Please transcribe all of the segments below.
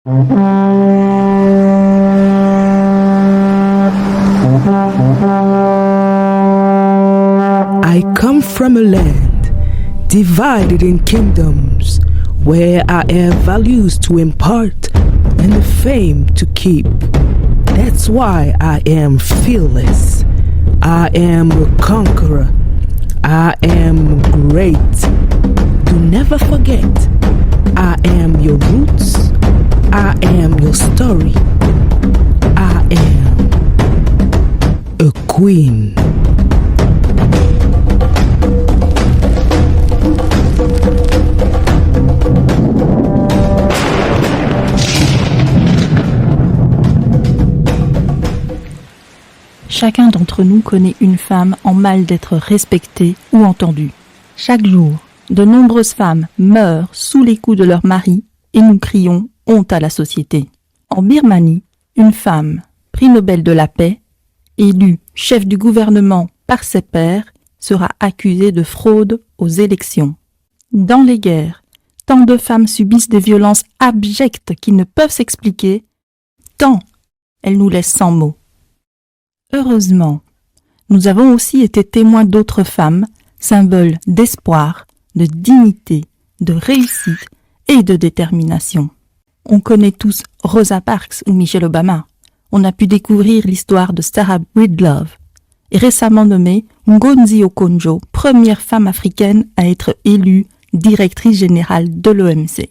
I come from a land divided in kingdoms, where I have values to impart and a fame to keep. That's why I am fearless. I am a conqueror. I am great. Do never forget, I am your roots. I am your story. I am a queen. Chacun d'entre nous connaît une femme en mal d'être respectée ou entendue. Chaque jour, de nombreuses femmes meurent sous les coups de leur mari et nous crions honte à la société. En Birmanie, une femme, prix Nobel de la paix, élue chef du gouvernement par ses pairs, sera accusée de fraude aux élections. Dans les guerres, tant de femmes subissent des violences abjectes qui ne peuvent s'expliquer, tant elles nous laissent sans mots. Heureusement, nous avons aussi été témoins d'autres femmes, symboles d'espoir, de dignité, de réussite et de détermination. On connaît tous Rosa Parks ou Michelle Obama. On a pu découvrir l'histoire de Sarah Breedlove et récemment nommée Ngozi Okonjo, première femme africaine à être élue directrice générale de l'OMC.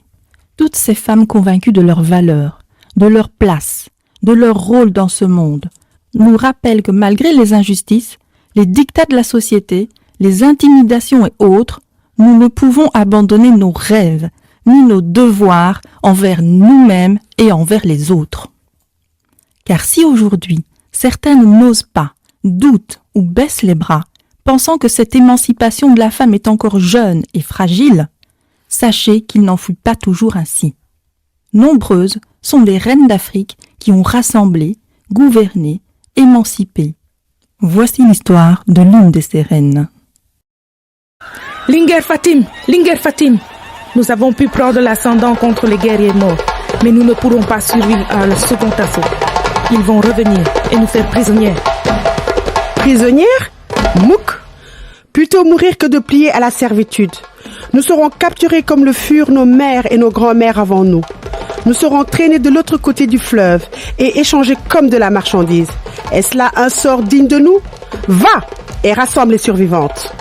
Toutes ces femmes convaincues de leurs valeurs, de leur place, de leur rôle dans ce monde, nous rappellent que malgré les injustices, les dictats de la société, les intimidations et autres, nous ne pouvons abandonner nos rêves, ni nos devoirs envers nous-mêmes et envers les autres. Car si aujourd'hui, certaines n'osent pas, doutent ou baissent les bras, pensant que cette émancipation de la femme est encore jeune et fragile, sachez qu'il n'en fut pas toujours ainsi. Nombreuses sont les reines d'Afrique qui ont rassemblé, gouverné, émancipé. Voici l'histoire de l'une de ces reines. Linguère Fatim, nous avons pu prendre l'ascendant contre les guerriers morts, mais nous ne pourrons pas survivre à leur second assaut. Ils vont revenir et nous faire prisonnières. Prisonnières ? Mouk ! Plutôt mourir que de plier à la servitude. Nous serons capturés comme le furent nos mères et nos grands-mères avant nous. Nous serons traînés de l'autre côté du fleuve et échangés comme de la marchandise. Est-ce là un sort digne de nous ? Va et rassemble les survivantes.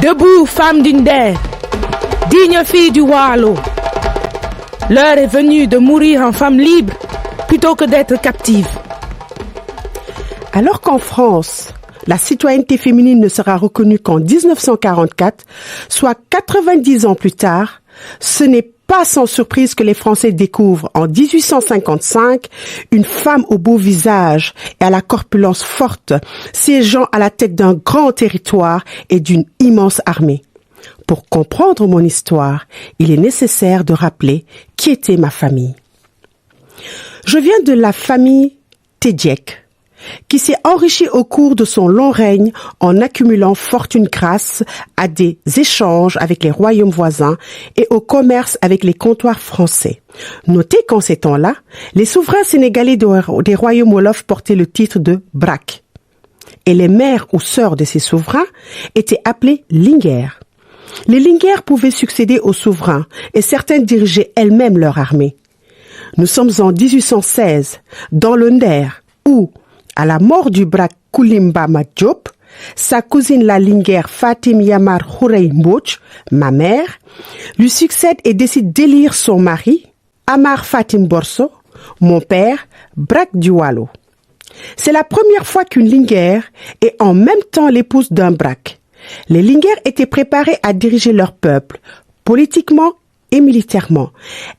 Debout, femmes d'Inder, dignes filles du Waalo. L'heure est venue de mourir en femme libre plutôt que d'être captive. Alors qu'en France, la citoyenneté féminine ne sera reconnue qu'en 1944, soit 90 ans plus tard, ce n'est pas sans surprise que les Français découvrent en 1855 une femme au beau visage et à la corpulence forte, siégeant à la tête d'un grand territoire et d'une immense armée. Pour comprendre mon histoire, il est nécessaire de rappeler qui était ma famille. Je viens de la famille Tedjek, qui s'est enrichie au cours de son long règne en accumulant fortune grâce à des échanges avec les royaumes voisins et au commerce avec les comptoirs français. Notez qu'en ces temps-là, les souverains sénégalais des royaumes wolofs portaient le titre de Brak. Et les mères ou sœurs de ces souverains étaient appelées Linguères. Les Linguères pouvaient succéder aux souverains et certaines dirigeaient elles-mêmes leur armée. Nous sommes en 1816, dans le Nder, où, à la mort du Brak Koulimba Diop, sa cousine la Linguère Fatim Yamar Khourey Mbodj, ma mère, lui succède et décide d'élire son mari, Amar Fatim Borso, mon père, Brak du Waalo. C'est la première fois qu'une Linguère est en même temps l'épouse d'un Brak. Les Linguères étaient préparées à diriger leur peuple, politiquement et militairement.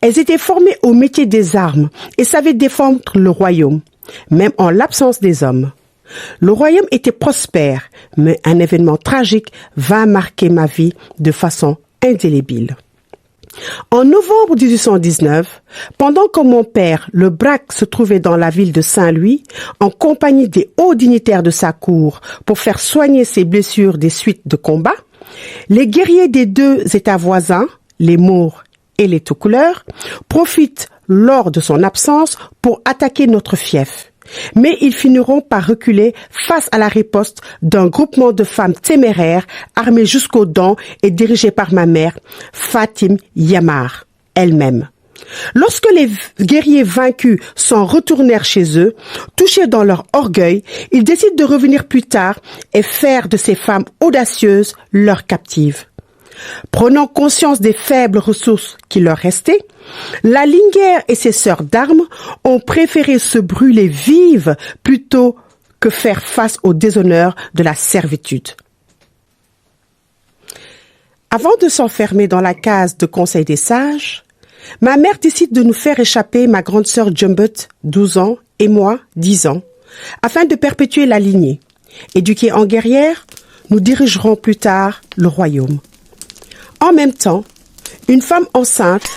Elles étaient formées au métier des armes et savaient défendre le royaume, même en l'absence des hommes. Le royaume était prospère, mais un événement tragique va marquer ma vie de façon indélébile. En novembre 1819, pendant que mon père, le Brak, se trouvait dans la ville de Saint-Louis, en compagnie des hauts dignitaires de sa cour pour faire soigner ses blessures des suites de combat, les guerriers des deux États voisins, les Maures et les Toucouleurs profitent lors de son absence pour attaquer notre fief. Mais ils finiront par reculer face à la riposte d'un groupement de femmes téméraires, armées jusqu'aux dents et dirigées par ma mère, Fatim Yamar, elle-même. Lorsque les guerriers vaincus s'en retournèrent chez eux, touchés dans leur orgueil, ils décident de revenir plus tard et faire de ces femmes audacieuses leurs captives. Prenant conscience des faibles ressources qui leur restaient, la Linguère et ses sœurs d'armes ont préféré se brûler vives plutôt que faire face au déshonneur de la servitude. Avant de s'enfermer dans la case de conseil des sages, ma mère décide de nous faire échapper ma grande sœur Jumbut, 12 ans, et moi, 10 ans, afin de perpétuer la lignée. Éduqués en guerrières, nous dirigerons plus tard le royaume. En même temps, une femme enceinte,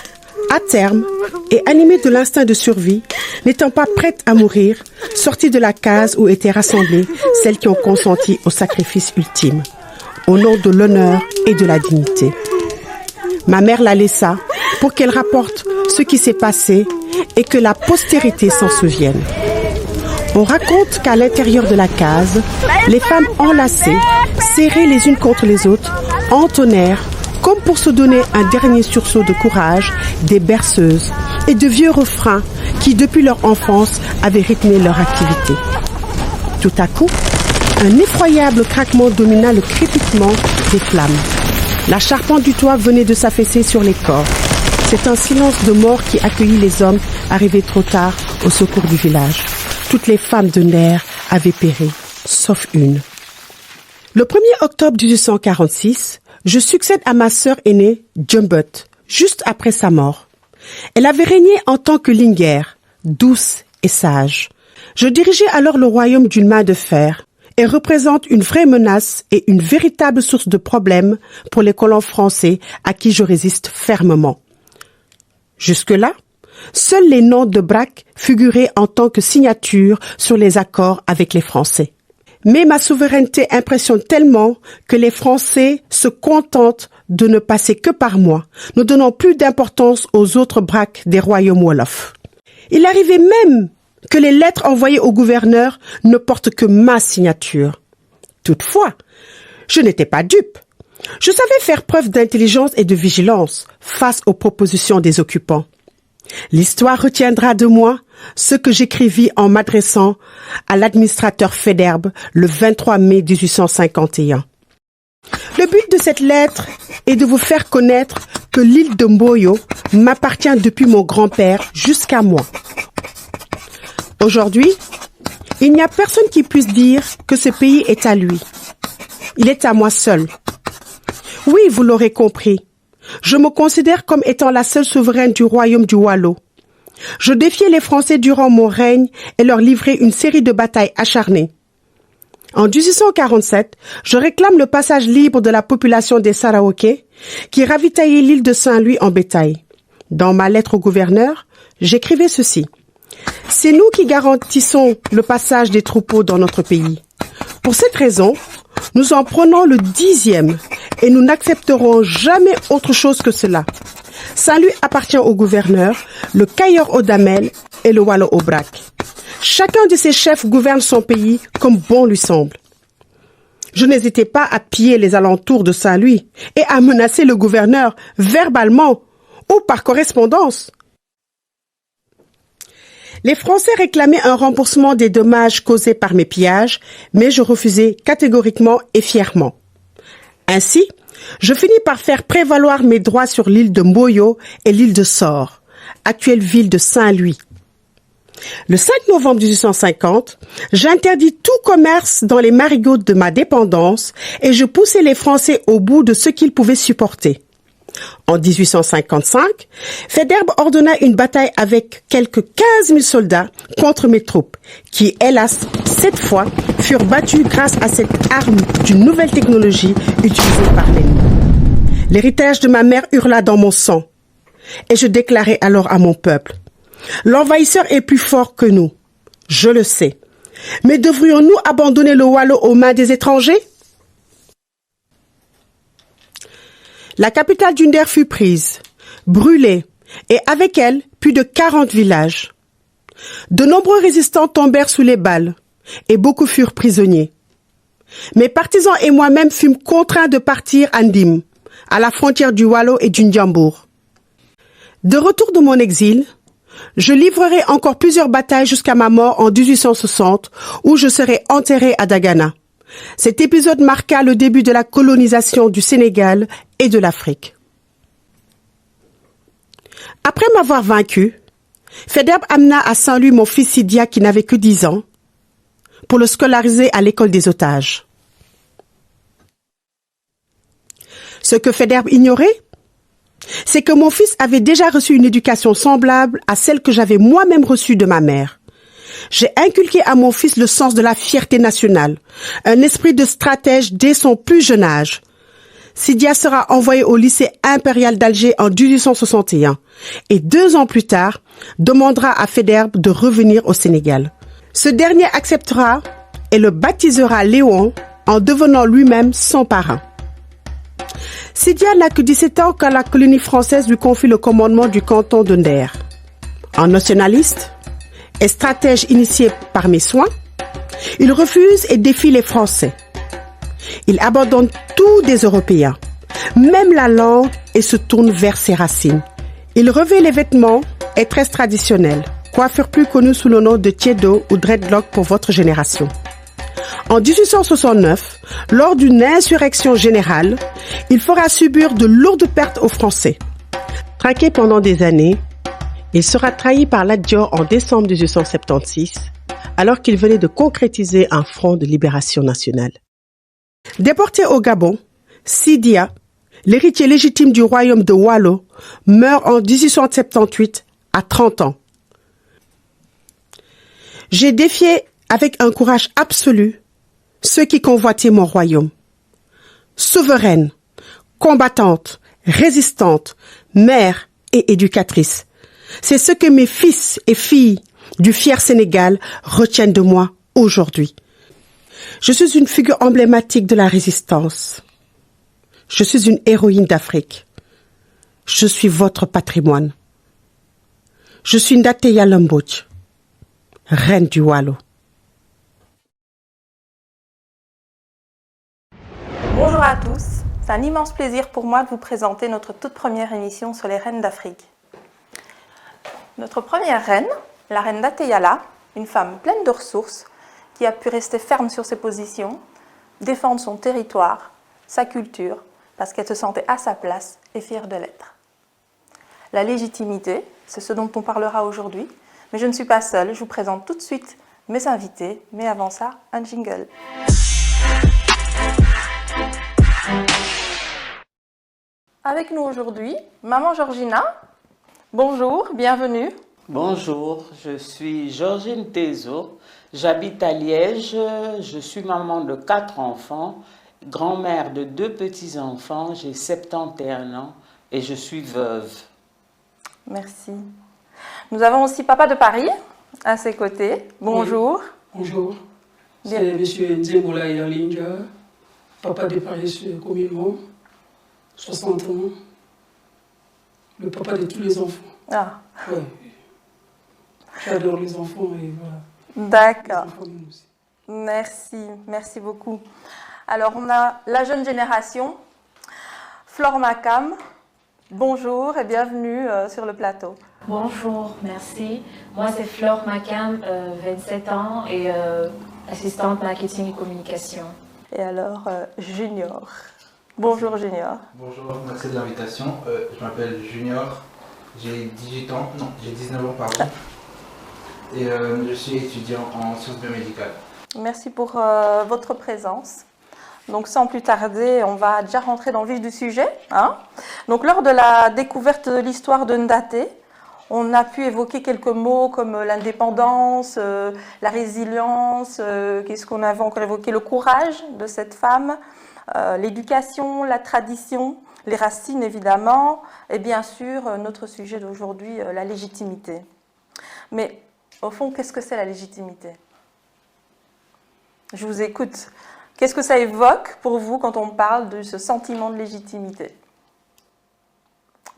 à terme et animée de l'instinct de survie, n'étant pas prête à mourir, sortit de la case où étaient rassemblées celles qui ont consenti au sacrifice ultime, au nom de l'honneur et de la dignité. Ma mère la laissa pour qu'elle rapporte ce qui s'est passé et que la postérité s'en souvienne. On raconte qu'à l'intérieur de la case, les femmes enlacées, serrées les unes contre les autres, entonnèrent, comme pour se donner un dernier sursaut de courage, des berceuses et de vieux refrains qui, depuis leur enfance, avaient rythmé leur activité. Tout à coup, un effroyable craquement domina le crépitement des flammes. La charpente du toit venait de s'affaisser sur les corps. C'est un silence de mort qui accueillit les hommes arrivés trop tard au secours du village. Toutes les femmes de Ner avaient péri, sauf une. Le 1er octobre 1846, je succède à ma sœur aînée, Jumbut, juste après sa mort. Elle avait régné en tant que Linguère, douce et sage. Je dirigeais alors le royaume d'une main de fer et représente une vraie menace et une véritable source de problèmes pour les colons français à qui je résiste fermement. Jusque-là, seuls les noms de Braque figuraient en tant que signature sur les accords avec les Français. Mais ma souveraineté impressionne tellement que les Français se contentent de ne passer que par moi, ne donnant plus d'importance aux autres braques des royaumes wolofs. Il arrivait même que les lettres envoyées au gouverneur ne portent que ma signature. Toutefois, je n'étais pas dupe. Je savais faire preuve d'intelligence et de vigilance face aux propositions des occupants. L'histoire retiendra de moi ce que j'écrivis en m'adressant à l'administrateur Faidherbe le 23 mai 1851. Le but de cette lettre est de vous faire connaître que l'île de Mboyo m'appartient depuis mon grand-père jusqu'à moi. Aujourd'hui, il n'y a personne qui puisse dire que ce pays est à lui. Il est à moi seul. Oui, vous l'aurez compris. Je me considère comme étant la seule souveraine du royaume du Waalo. Je défiais les Français durant mon règne et leur livrais une série de batailles acharnées. En 1847, je réclame le passage libre de la population des Saraoké qui ravitaillaient l'île de Saint-Louis en bétail. Dans ma lettre au gouverneur, j'écrivais ceci. C'est nous qui garantissons le passage des troupeaux dans notre pays. Pour cette raison, nous en prenons le 10e et nous n'accepterons jamais autre chose que cela. Saint-Louis appartient au gouverneur, le Cailleur au Damel et le Waalo au Braque. Chacun de ces chefs gouverne son pays comme bon lui semble. Je n'hésitais pas à piller les alentours de Saint-Louis et à menacer le gouverneur verbalement ou par correspondance. Les Français réclamaient un remboursement des dommages causés par mes pillages, mais je refusais catégoriquement et fièrement. Ainsi, je finis par faire prévaloir mes droits sur l'île de Mboyo et l'île de Sor, actuelle ville de Saint-Louis. Le 5 novembre 1850, j'interdis tout commerce dans les marigots de ma dépendance et je poussais les Français au bout de ce qu'ils pouvaient supporter. En 1855, Faidherbe ordonna une bataille avec quelques 15 000 soldats contre mes troupes, qui, hélas, cette fois, furent battus grâce à cette arme d'une nouvelle technologie utilisée par l'ennemi. L'héritage de ma mère hurla dans mon sang, et je déclarai alors à mon peuple, « L'envahisseur est plus fort que nous, je le sais, mais devrions-nous abandonner le Waalo aux mains des étrangers ?» La capitale du Nder fut prise. brûlées et avec elles plus de 40 villages. De nombreux résistants tombèrent sous les balles et beaucoup furent prisonniers. Mes partisans et moi-même fûmes contraints de partir à Ndim, à la frontière du Waalo et du Ndiambour. De retour de mon exil, je livrerai encore plusieurs batailles jusqu'à ma mort en 1860, où je serai enterré à Dagana. Cet épisode marqua le début de la colonisation du Sénégal et de l'Afrique. Après m'avoir vaincu, Faidherbe amena à Saint-Louis mon fils Sidia qui n'avait que 10 ans, pour le scolariser à l'école des otages. Ce que Faidherbe ignorait, c'est que mon fils avait déjà reçu une éducation semblable à celle que j'avais moi-même reçue de ma mère. J'ai inculqué à mon fils le sens de la fierté nationale, un esprit de stratège dès son plus jeune âge. Sidia sera envoyé au lycée impérial d'Alger en 1861 et 2 ans plus tard, demandera à Faidherbe de revenir au Sénégal. Ce dernier acceptera et le baptisera Léon en devenant lui-même son parrain. Sidia n'a que 17 ans quand la colonie française lui confie le commandement du canton de Nder. En nationaliste et stratège initié par mes soins, il refuse et défie les Français. Il abandonne tout des Européens, même la langue, et se tourne vers ses racines. Il revêt les vêtements et tresses traditionnelles, coiffure plus connue sous le nom de Tiedo ou dreadlock pour votre génération. En 1869, lors d'une insurrection générale, il fera subir de lourdes pertes aux Français. Traqué pendant des années, il sera trahi par Lat Dior en décembre 1876, alors qu'il venait de concrétiser un front de libération nationale. Déporté au Gabon, Sidia, l'héritier légitime du royaume de Waalo, meurt en 1878 à 30 ans. J'ai défié avec un courage absolu ceux qui convoitaient mon royaume. Souveraine, combattante, résistante, mère et éducatrice. C'est ce que mes fils et filles du fier Sénégal retiennent de moi aujourd'hui. Je suis une figure emblématique de la résistance. Je suis une héroïne d'Afrique. Je suis votre patrimoine. Je suis Ndaté Yalla Mbodj, reine du Waalo. Bonjour à tous, c'est un immense plaisir pour moi de vous présenter notre toute première émission sur les reines d'Afrique. Notre première reine, la reine Ndaté Yalla, une femme pleine de ressources, qui a pu rester ferme sur ses positions, défendre son territoire, sa culture, parce qu'elle se sentait à sa place et fière de l'être. La légitimité, c'est ce dont on parlera aujourd'hui, mais je ne suis pas seule, je vous présente tout de suite mes invités, mais avant ça, un jingle. Avec nous aujourd'hui, Maman Georgina. Bonjour, bienvenue. Bonjour, je suis Georgine Tezo, j'habite à Liège, je suis maman de 4 enfants, grand-mère de 2 petits-enfants, j'ai 71 ans et je suis veuve. Merci. Nous avons aussi Papa de Paris à ses côtés. Bonjour. Oui. Bonjour, c'est M. Nzemoula Yalinja, Papa de Paris communément, 60 ans, le papa de tous les enfants. Ah. Ouais. J'adore les enfants et voilà. D'accord. Merci, merci beaucoup. Alors, on a la jeune génération, Flore Makam. Bonjour et bienvenue sur le plateau. Bonjour, merci. Moi, c'est Flore Makam, 27 ans et assistante marketing et communication. Et alors, Junior. Bonjour, Junior. Bonjour, merci de l'invitation. Je m'appelle Junior, j'ai 18 ans, non, j'ai 19 ans, pardon. Et je suis étudiant en sciences biomédicales. Merci pour votre présence. Donc sans plus tarder, on va déjà rentrer dans le vif du sujet. Donc lors de la découverte de l'histoire de Ndaté, on a pu évoquer quelques mots comme l'indépendance, la résilience, qu'est-ce qu'on avait encore évoqué, le courage de cette femme, l'éducation, la tradition, les racines évidemment, et bien sûr notre sujet d'aujourd'hui, la légitimité. Mais au fond, qu'est-ce que c'est la légitimité? Je vous écoute. Qu'est-ce que ça évoque pour vous quand on parle de ce sentiment de légitimité?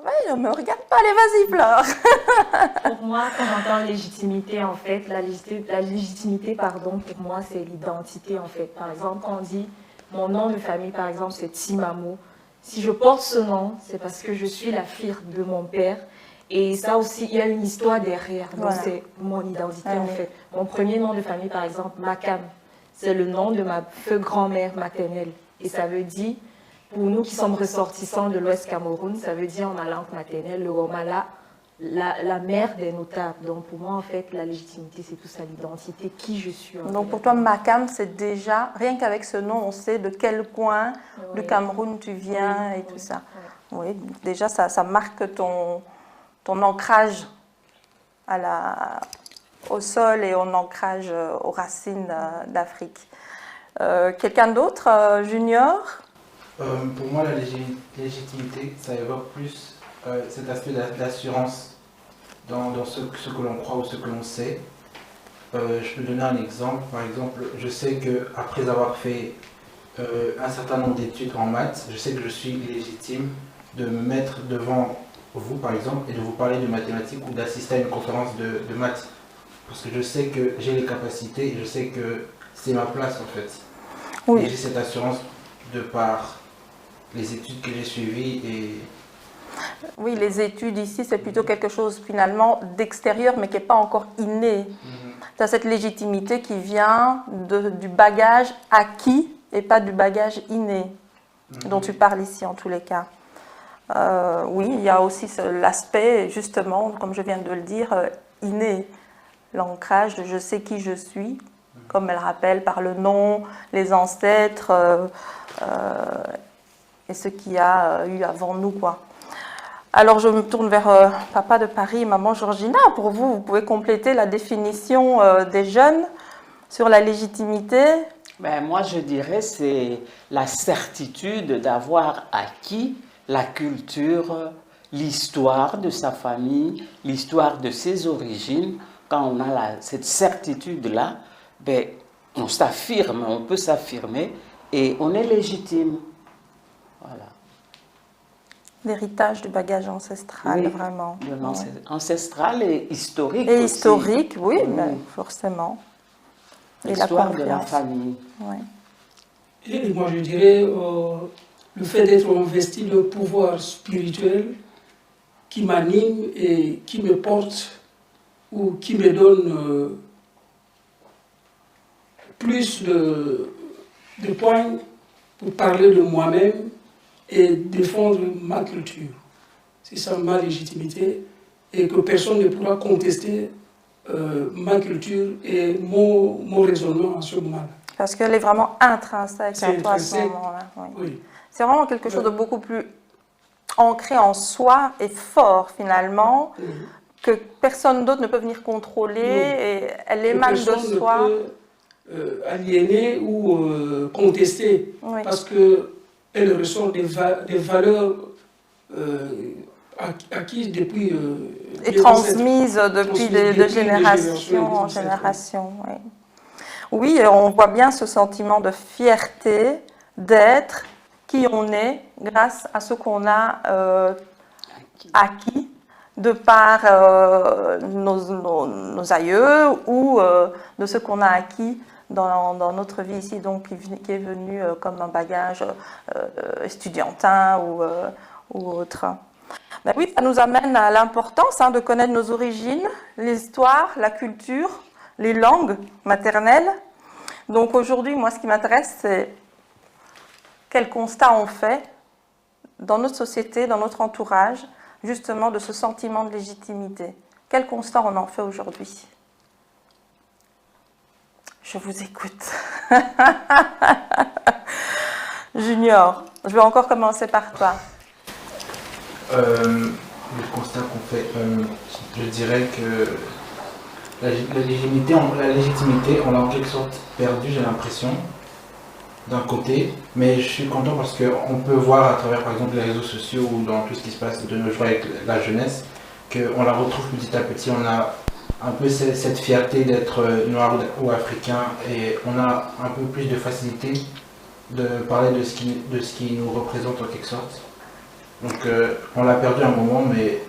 Oui, ne me regarde pas, allez, vas-y, Flore. Pour moi, quand j'entends légitimité, en fait, la légitimité, pardon, pour moi, c'est l'identité, en fait. Par exemple, quand on dit mon nom de famille, par exemple, c'est Timamo. Si je porte ce nom, c'est parce que je suis la fille de mon père. Et ça aussi, il y a une histoire derrière. Donc, Voilà. c'est mon identité, Ah en oui. fait. Mon premier nom de famille, par exemple, Makam, c'est le nom de ma grand-mère maternelle. Et ça veut dire, pour nous qui sommes ressortissants de l'Ouest Cameroun, ça veut dire en ma langue maternelle, le Romala, la mère des notables. Donc, pour moi, en fait, la légitimité, c'est tout ça, l'identité, qui je suis. Donc pour toi, Makam, c'est déjà, rien qu'avec ce nom, on sait de quel coin du Cameroun tu viens et tout ça. Oui, déjà, ça marque ton ancrage au sol et ton ancrage aux racines d'Afrique. Quelqu'un d'autre, Junior? Pour moi, la légitimité, ça évoque plus cet aspect d'assurance dans ce que l'on croit ou ce que l'on sait. Je peux donner un exemple. Par exemple, je sais qu'après avoir fait un certain nombre d'études en maths, je sais que je suis légitime de me mettre devant vous, par exemple, et de vous parler de mathématiques ou d'assister à une conférence de maths. Parce que je sais que j'ai les capacités et je sais que c'est ma place, en fait. Oui. Et j'ai cette assurance de par les études que j'ai suivies et... Oui, les études ici, c'est plutôt quelque chose finalement d'extérieur, mais qui n'est pas encore inné. Tu as cette légitimité qui vient du bagage acquis et pas du bagage inné, dont tu parles ici en tous les cas. Oui, il y a aussi l'aspect, justement, comme je viens de le dire, inné. L'ancrage de je sais qui je suis, comme elle rappelle par le nom, les ancêtres et ce qu'il y a eu avant nous, quoi. Alors je me tourne vers papa de Paris et maman Georgina. Pour vous, vous pouvez compléter la définition des jeunes sur la légitimité? Ben, moi, je dirais c'est la certitude d'avoir acquis la culture, l'histoire de sa famille, l'histoire de ses origines. Quand on a cette certitude-là, ben, on s'affirme, on peut s'affirmer et on est légitime. Voilà. L'héritage du bagage ancestral, Oui, vraiment. Ancestral et historique. Et aussi. historique, oui, Oui. mais forcément. Et la L'histoire de la confiance. famille. Ouais. Et moi, je dirais le fait d'être investi d'un pouvoir spirituel qui m'anime et qui me porte ou qui me donne plus de points pour parler de moi-même et défendre ma culture. C'est ça ma légitimité et que personne ne pourra contester ma culture et mon raisonnement à ce moment-là. Parce qu'elle est vraiment intrinsèque C'est en toi à ce intrinsèque. moment-là. Oui. Oui. C'est vraiment quelque chose de beaucoup plus ancré en soi et fort finalement, que personne d'autre ne peut venir contrôler, et elle émane de Personne soi. ne peut aliéner ou contester, Oui. parce qu'elle ressort des valeurs acquises depuis... Et des transmise ancêtres. depuis Transmises de depuis génération en des ancêtres. génération. Oui. Oui, on voit bien ce sentiment de fierté d'être qui on est grâce à ce qu'on a acquis de par nos aïeux ou de ce qu'on a acquis dans notre vie ici, donc qui est venu comme un bagage estudiantin ou autre. Ben oui, ça nous amène à l'importance de connaître nos origines, l'histoire, la culture, les langues maternelles. Donc aujourd'hui, moi, ce qui m'intéresse, c'est quel constat on fait dans notre société, dans notre entourage, justement de ce sentiment de légitimité. Quel constat on en fait aujourd'hui? Je vous écoute. Junior, je vais encore commencer par toi. Le constat qu'on fait, je dirais que la légitimité, on l'a en quelque sorte perdue, j'ai l'impression, d'un côté, mais je suis content parce qu'on peut voir à travers par exemple les réseaux sociaux ou dans tout ce qui se passe de nos jours avec la jeunesse, qu'on la retrouve petit à petit, on a un peu cette fierté d'être noir ou africain et on a un peu plus de facilité de parler de ce qui nous représente en quelque sorte. Donc on l'a perdu un moment, mais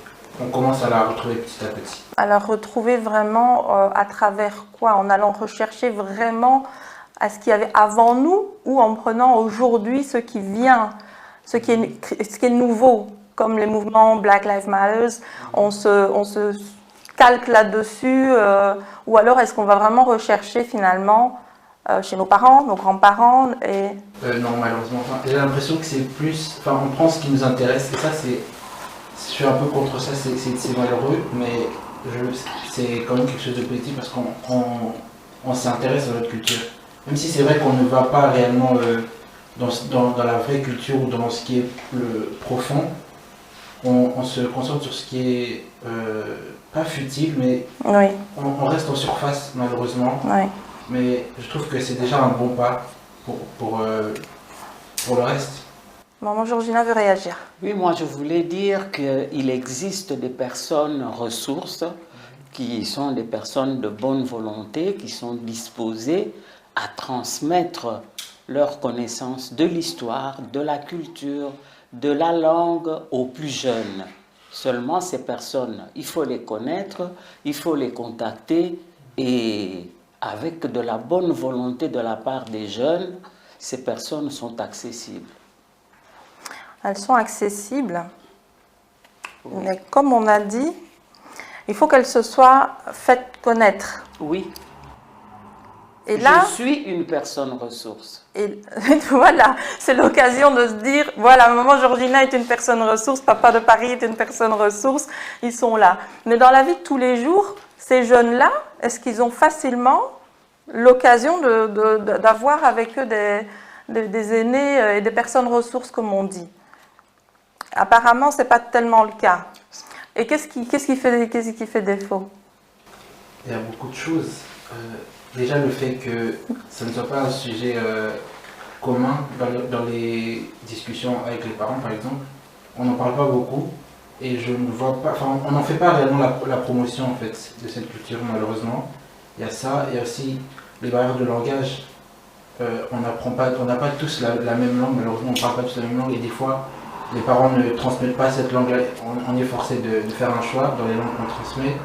on commence à la retrouver petit à petit. À la retrouver vraiment à travers quoi? En allant rechercher vraiment à ce qu'il y avait avant nous ou en prenant aujourd'hui ce qui vient, ce qui est nouveau, comme les mouvements Black Lives Matter, on se calque là-dessus, ou alors est-ce qu'on va vraiment rechercher finalement chez nos parents, nos grands-parents Non, malheureusement pas. J'ai l'impression que c'est plus... Enfin, on prend ce qui nous intéresse, et ça, je suis un peu contre ça, c'est malheureux, mais c'est quand même quelque chose de positif parce qu'on s'intéresse à notre culture. Même si c'est vrai qu'on ne va pas réellement dans la vraie culture ou dans ce qui est le profond, on se concentre sur ce qui est pas futile, mais oui. on reste en surface malheureusement. Oui. Mais je trouve que c'est déjà un bon pas pour le reste. Maman Georgina veut réagir. Oui, moi je voulais dire qu'il existe des personnes ressources qui sont des personnes de bonne volonté, qui sont disposées à transmettre leur connaissance de l'histoire, de la culture, de la langue aux plus jeunes. Seulement ces personnes, il faut les connaître, il faut les contacter et avec de la bonne volonté de la part des jeunes, ces personnes sont accessibles. Elles sont accessibles, oui. Mais comme on a dit, il faut qu'elles se soient faites connaître. Oui. Et là, je suis une personne ressource. Et voilà, c'est l'occasion de se dire, voilà, maman Georgina est une personne ressource, papa de Paris est une personne ressource, ils sont là. Mais dans la vie de tous les jours, ces jeunes-là, est-ce qu'ils ont facilement l'occasion d'avoir avec eux des aînés et des personnes ressources, comme on dit? Apparemment, ce n'est pas tellement le cas. Et qu'est-ce qui fait défaut? Il y a beaucoup de choses. Déjà, le fait que ça ne soit pas un sujet commun dans les discussions avec les parents, par exemple. On n'en parle pas beaucoup et je ne vois pas... Enfin, on n'en fait pas réellement la promotion, en fait, de cette culture, malheureusement. Il y a ça, il y a aussi les barrières de langage. On n'a pas tous la même langue, malheureusement, on ne parle pas tous la même langue et des fois, les parents ne transmettent pas cette langue-là. On est forcé de faire un choix dans les langues qu'on transmet.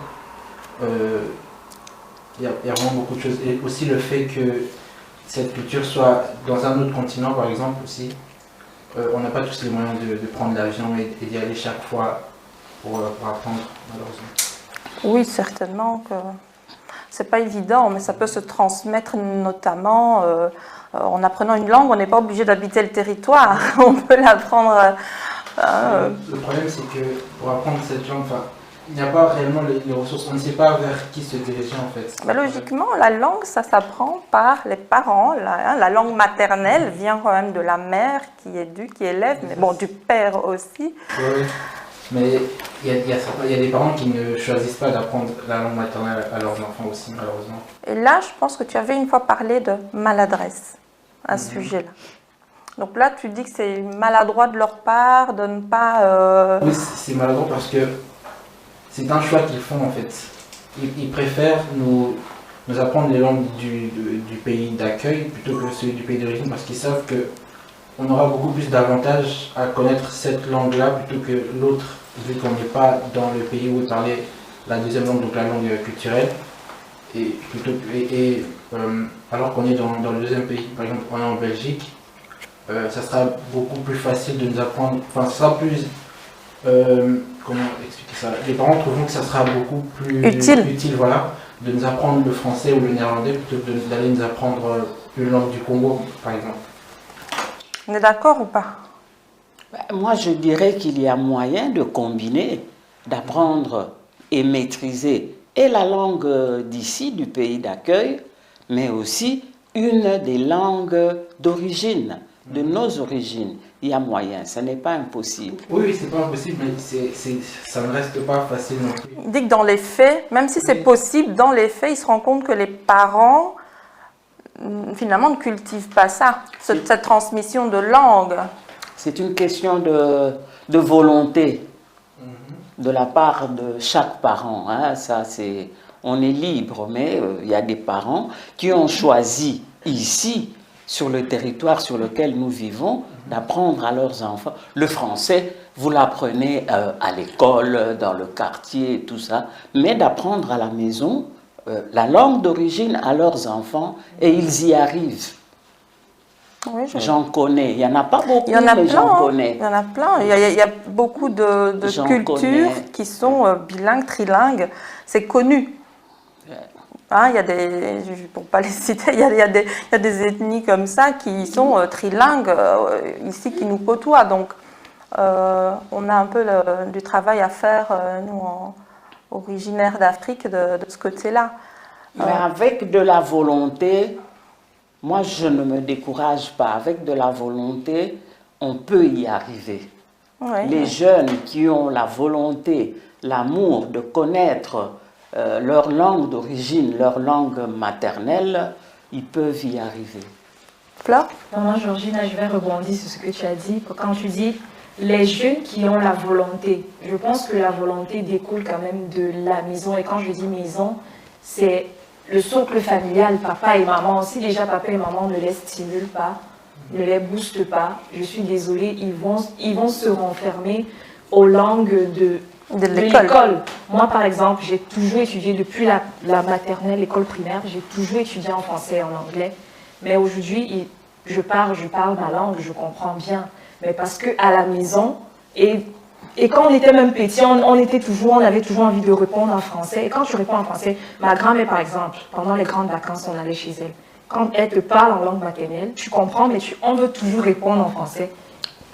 Il y a vraiment beaucoup de choses. Et aussi le fait que cette culture soit dans un autre continent, par exemple, aussi. On n'a pas tous les moyens de prendre l'avion et d'y aller chaque fois pour apprendre, malheureusement. Oui, certainement que c'est pas évident, mais ça peut se transmettre notamment en apprenant une langue. On n'est pas obligé d'habiter le territoire, on peut l'apprendre. Le problème, c'est que pour apprendre cette langue, il n'y a pas réellement les ressources, on ne sait pas vers qui se diriger en fait. Mais logiquement, la langue, ça s'apprend par les parents. La langue maternelle vient quand même de la mère qui éduque, qui élève, mais bon, du père aussi. Oui, mais il y a des parents qui ne choisissent pas d'apprendre la langue maternelle à leurs enfants aussi, malheureusement. Et là, je pense que tu avais une fois parlé de maladresse à ce sujet-là. Donc là, tu dis que c'est maladroit de leur part de ne pas... Oui, c'est maladroit parce que c'est un choix qu'ils font en fait. Ils préfèrent nous apprendre les langues du pays d'accueil plutôt que celui du pays d'origine parce qu'ils savent qu'on aura beaucoup plus d'avantages à connaître cette langue-là plutôt que l'autre, vu qu'on n'est pas dans le pays où ils parlaient la deuxième langue, donc la langue culturelle. Alors qu'on est dans le deuxième pays, par exemple on est en Belgique, ça sera beaucoup plus facile de nous apprendre, enfin ça sera plus... comment expliquer ça? Les parents trouveront que ça sera beaucoup plus utile voilà, de nous apprendre le français ou le néerlandais plutôt que d'aller nous apprendre une langue du Congo, par exemple. On est d'accord ou pas? Moi, je dirais qu'il y a moyen de combiner, d'apprendre et maîtriser et la langue d'ici, du pays d'accueil, mais aussi une des langues d'origine, de nos origines. Il y a moyen, ce n'est pas impossible. Oui, c'est pas impossible, mais ça ne reste pas facile non plus. Il dit que dans les faits, même si c'est possible, dans les faits, il se rend compte que les parents, finalement, ne cultivent pas ça, cette transmission de langue. C'est une question de volonté de la part de chaque parent. Hein. On est libre, mais il y a des parents qui ont choisi ici sur le territoire sur lequel nous vivons, d'apprendre à leurs enfants. Le français, vous l'apprenez à l'école, dans le quartier, tout ça, mais d'apprendre à la maison la langue d'origine à leurs enfants, et ils y arrivent. Oui, j'en connais. Il n'y en a pas beaucoup, mais j'en connais. Il y en a plein. Il y a beaucoup de cultures qui sont bilingues, trilingues. C'est connu. Hein, il y a des, pour pas les citer, il y a des ethnies comme ça qui sont trilingues ici, qui nous côtoient. Donc, on a un peu du travail à faire, nous, originaires d'Afrique, de ce côté-là. Mais avec de la volonté, moi, je ne me décourage pas. Avec de la volonté, on peut y arriver. Oui, Les jeunes qui ont la volonté, l'amour de connaître leur langue d'origine, leur langue maternelle, ils peuvent y arriver. Flore? Maman Georgina, je vais rebondir sur ce que tu as dit. Quand tu dis les jeunes qui ont la volonté, je pense que la volonté découle quand même de la maison. Et quand je dis maison, c'est le socle familial, papa et maman. Si déjà papa et maman ne les stimulent pas, ne les boostent pas, je suis désolée, ils vont se renfermer aux langues de l'école. Moi, par exemple, j'ai toujours étudié depuis la maternelle, l'école primaire, j'ai toujours étudié en français et en anglais. Mais aujourd'hui, je parle ma langue, je comprends bien. Mais parce qu'à la maison, et quand on était même petit, on avait toujours envie de répondre en français. Et quand tu réponds en français, ma grand-mère, par exemple, pendant les grandes vacances, on allait chez elle. Quand elle te parle en langue maternelle, tu comprends, mais on veut toujours répondre en français.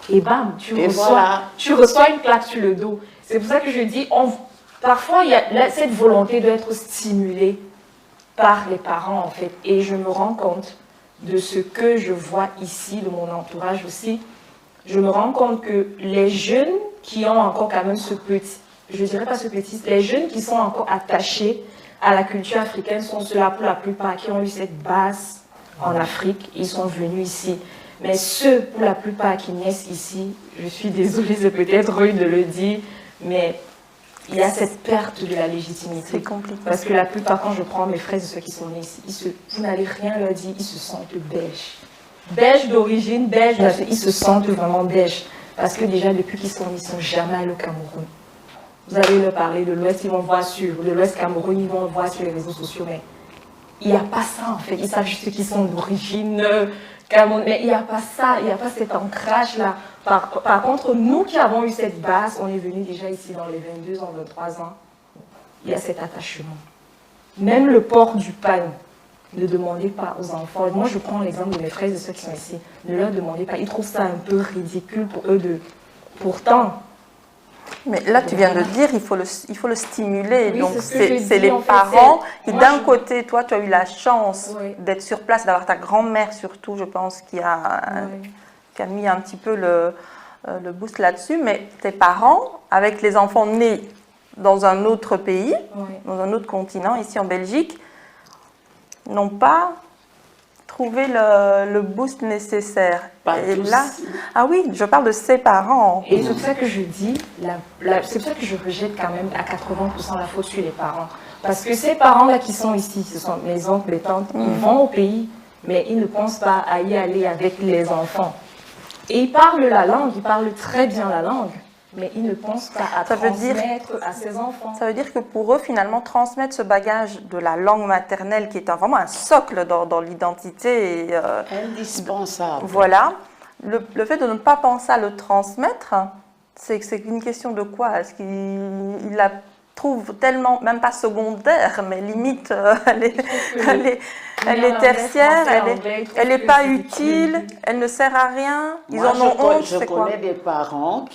Et bam, tu reçois une claque sur le dos. C'est pour ça que je dis, parfois, cette volonté doit être stimulée par les parents, en fait. Et je me rends compte de ce que je vois ici, de mon entourage aussi. Je me rends compte que les jeunes qui ont encore quand même ce petit, je dirais pas ce petit, les jeunes qui sont encore attachés à la culture africaine sont ceux-là pour la plupart qui ont eu cette base en Afrique, ils sont venus ici. Mais ceux, pour la plupart, qui naissent ici, je suis désolée, c'est peut-être rude de le dire, mais il y a cette perte de la légitimité. C'est compliqué. Parce que la plupart, quand je prends mes frères et ceux qui sont nés ici, vous n'allez rien leur dire, ils se sentent belges. Belges d'origine, belges, ils se sentent vraiment belges. Parce que déjà, depuis qu'ils sont nés, ils ne sont jamais allés au Cameroun. Vous allez leur parler de l'Ouest, ils vont voir de l'Ouest Cameroun, ils vont voir sur les réseaux sociaux, mais il n'y a pas ça en fait. Ils savent juste qu'ils sont d'origine Cameroun, mais il n'y a pas ça, il n'y a pas cet ancrage-là. Par contre, nous qui avons eu cette base, on est venus déjà ici dans les 22 ans, 23 ans, il y a cet attachement. Même le port du pagne, ne demandez pas aux enfants. Moi, je prends l'exemple de mes frères et ceux qui sont ici. Ne leur demandez pas. Ils trouvent ça un peu ridicule pour eux de... Pourtant... Mais là, tu viens de dire, il faut le stimuler. Oui, donc, c'est les parents qui, d'un je... côté, toi, tu as eu la chance d'être sur place, d'avoir ta grand-mère surtout, je pense, qui a mis un petit peu le boost là-dessus. Mais tes parents, avec les enfants nés dans un autre pays, dans un autre continent, ici en Belgique, n'ont pas trouvé le boost nécessaire. Et là, ah oui, je parle de ses parents. Et c'est pour ça que je dis, c'est pour ça que je rejette quand même à 80% la faute sur les parents. Parce que ces parents-là qui sont ici, ce sont mes oncles, mes tantes, ils vont au pays, mais ils ne pensent pas à y aller avec les enfants. Et ils parlent la langue, ils parlent très bien la langue. Mais ils ne pensent pas à transmettre à ses enfants. Ça veut dire que pour eux, finalement, transmettre ce bagage de la langue maternelle, qui est vraiment un socle dans l'identité. Indispensable. Voilà. Le fait de ne pas penser à le transmettre, c'est une question de quoi? Est-ce qu'il la trouve tellement, même pas secondaire, mais limite, elle est tertiaire, elle n'est pas utile, elle ne sert à rien, ils en ont honte, je connais des parents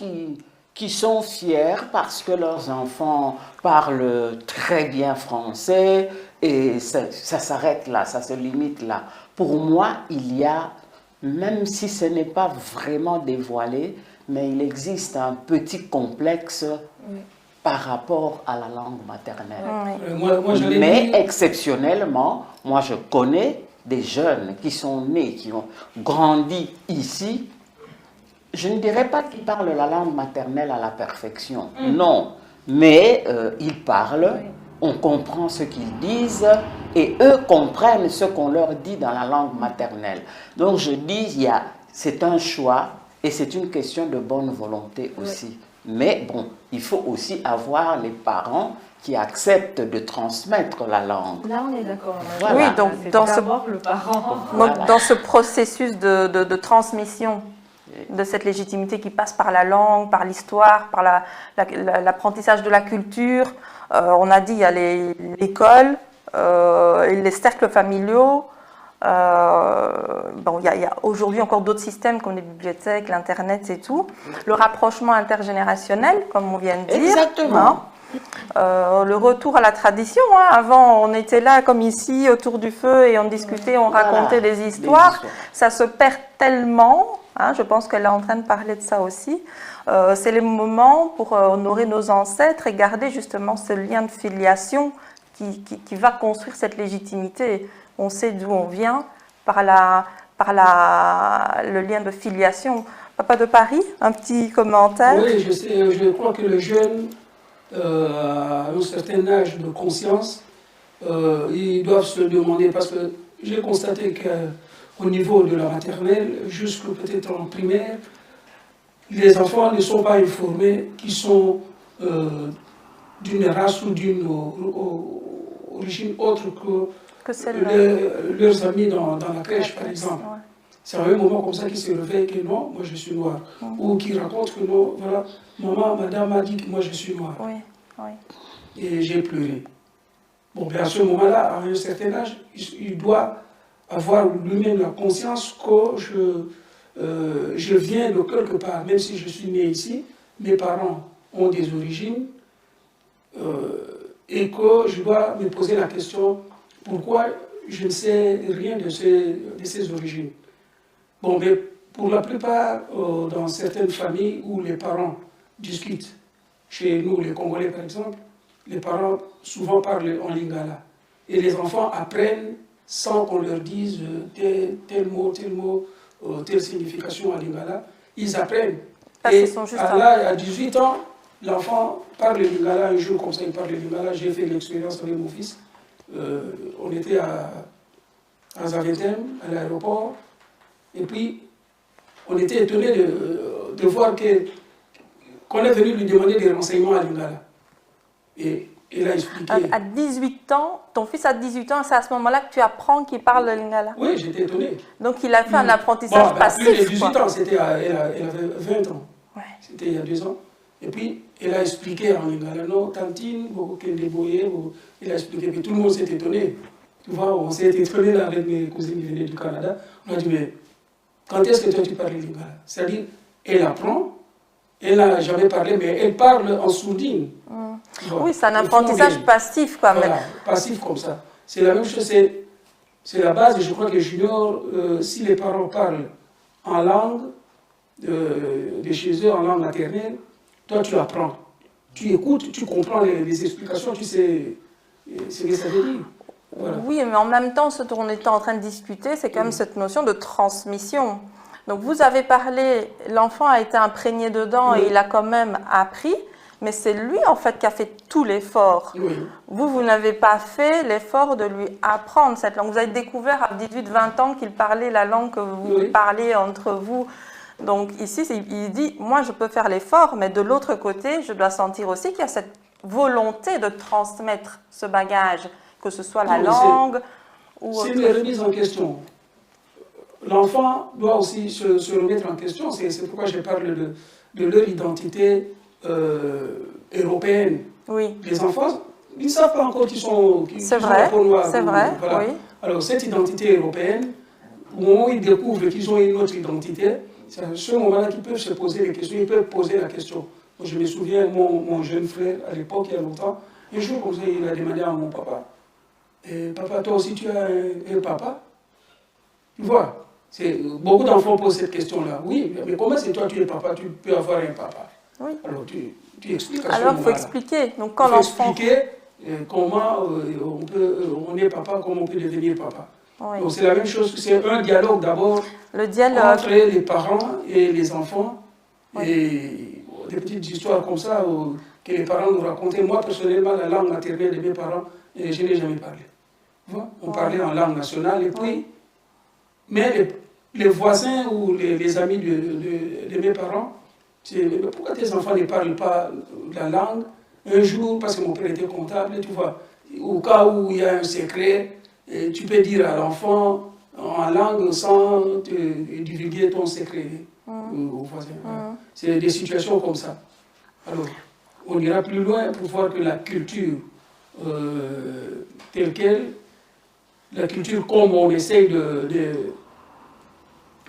qui sont fiers parce que leurs enfants parlent très bien français et ça s'arrête là, ça se limite là. Pour moi, il y a, même si ce n'est pas vraiment dévoilé, mais il existe un petit complexe par rapport à la langue maternelle. Mais exceptionnellement, moi je connais des jeunes qui sont nés, qui ont grandi ici. Je ne dirais pas qu'ils parlent la langue maternelle à la perfection, non, mais ils parlent on comprend ce qu'ils disent et eux comprennent ce qu'on leur dit dans la langue maternelle. Donc je dis, c'est un choix et c'est une question de bonne volonté aussi. Mais bon, il faut aussi avoir les parents qui acceptent de transmettre la langue. Là, on est d'accord. Voilà. Oui, donc le parent. Donc, dans ce processus de transmission de cette légitimité qui passe par la langue, par l'histoire, par l'apprentissage de la culture, on a dit il y a l'école, les cercles familiaux. Bon, il y a aujourd'hui encore d'autres systèmes comme les bibliothèques, l'internet et tout. Le rapprochement intergénérationnel, comme on vient de dire. Exactement. Le retour à la tradition. Avant, on était là comme ici autour du feu et on discutait, on racontait des histoires. Ça se perd tellement. Je pense qu'elle est en train de parler de ça aussi. C'est les moments pour honorer nos ancêtres et garder justement ce lien de filiation qui va construire cette légitimité. On sait d'où on vient par le lien de filiation. Papa de Paris, un petit commentaire? Oui, je crois que les jeunes, à un certain âge de conscience, ils doivent se demander, parce que j'ai constaté qu'au niveau de la maternelle, jusqu'au peut-être en primaire, les enfants ne sont pas informés qu'ils sont d'une race ou d'une origine autre que leurs amis dans la crèche, par exemple. Ouais. C'est à un moment comme ça qu'ils se réveillent que non, moi je suis noir. Ou qu'ils racontent que non, voilà, maman, madame m'a dit que moi je suis noir. Oui, oui. Et j'ai pleuré. Bon, bien à ce moment-là, à un certain âge, il doit avoir lui-même la conscience que je viens de quelque part, même si je suis né ici, mes parents ont des origines, et que je dois me poser la question, pourquoi je ne sais rien de ces origines. Bon, mais pour la plupart, dans certaines familles où les parents discutent, chez nous, les Congolais par exemple, les parents souvent parlent en lingala. Et les enfants apprennent sans qu'on leur dise tel mot, telle signification en lingala. Ils apprennent. Et à 18 ans, l'enfant parle le lingala. Un jour, comme ça, il parle le lingala. J'ai fait l'expérience avec mon fils. On était à Zaventem, à l'aéroport. Et puis, on était étonnés de voir qu'on est venu lui demander des renseignements à lingala. Et il a expliqué. À 18 ans, ton fils a 18 ans, c'est à ce moment-là que tu apprends qu'il parle le lingala? Oui, j'étais étonné. Donc il a fait un apprentissage passif. Plus de 18 ans, elle avait 20 ans. Ouais. C'était il y a 2 ans. Et puis, il a expliqué en lingala, non, tantine, il a expliqué, puis tout le monde s'est étonné. Tu vois, on s'est étonné là avec mes cousines qui venaient du Canada. On a dit, mais quand est-ce que toi tu parles lingala? C'est-à-dire, elle apprend. Elle n'a jamais parlé, mais elle parle en sourdine. Oui, c'est un apprentissage passif, quoi. Voilà, passif comme ça. C'est la même chose, c'est la base. Et je crois que Junior, si les parents parlent en langue, de chez eux, en langue maternelle, toi tu apprends. Tu écoutes, tu comprends les explications, tu sais ce que ça veut dire. Voilà. Oui, mais en même temps, ce dont on était en train de discuter, c'est quand même cette notion de transmission. Donc vous avez parlé, l'enfant a été imprégné dedans et il a quand même appris, mais c'est lui en fait qui a fait tout l'effort. Vous n'avez pas fait l'effort de lui apprendre cette langue. Vous avez découvert à 18-20 ans qu'il parlait la langue que vous parlez entre vous. Donc ici, il dit, moi je peux faire l'effort, mais de l'autre côté, je dois sentir aussi qu'il y a cette volonté de transmettre ce bagage, que ce soit la langue ou autre chose. C'est une remise en question. L'enfant doit aussi se remettre en question. C'est pourquoi je parle de leur identité européenne. Oui. Les enfants, ils ne savent pas encore qu'ils sont peau noire. C'est vrai, voilà. Oui. Alors, cette identité européenne, au moment où ils découvrent qu'ils ont une autre identité, c'est à ce moment-là qu'ils peuvent se poser des questions, ils peuvent poser la question. Donc, je me souviens, mon jeune frère, à l'époque, il y a longtemps, un jour, comme ça, il a demandé à mon papa, papa, toi aussi, tu as un papa? Tu vois? Beaucoup d'enfants posent cette question-là. Oui, mais comment c'est toi, tu es papa, tu peux avoir un papa? Oui. Alors, tu expliques à Alors, il faut expliquer. Donc, quand l'enfant... expliquer comment on est papa, comment on peut devenir papa. Oui. Donc, c'est la même chose. C'est un dialogue d'abord entre les parents et les enfants. Oui. Et des petites histoires comme ça que les parents nous racontaient. Moi, personnellement, la langue maternelle de mes parents, je n'ai jamais parlé. On parlait en langue nationale, et puis, mais les voisins ou les amis de mes parents, c'est pourquoi tes enfants ne parlent pas la langue? Un jour, parce que mon père était comptable, tu vois, au cas où il y a un secret, tu peux dire à l'enfant en langue sans divulguer ton secret aux voisins. C'est des situations comme ça. Alors, on ira plus loin pour voir que la culture telle qu'elle, la culture comme on essaye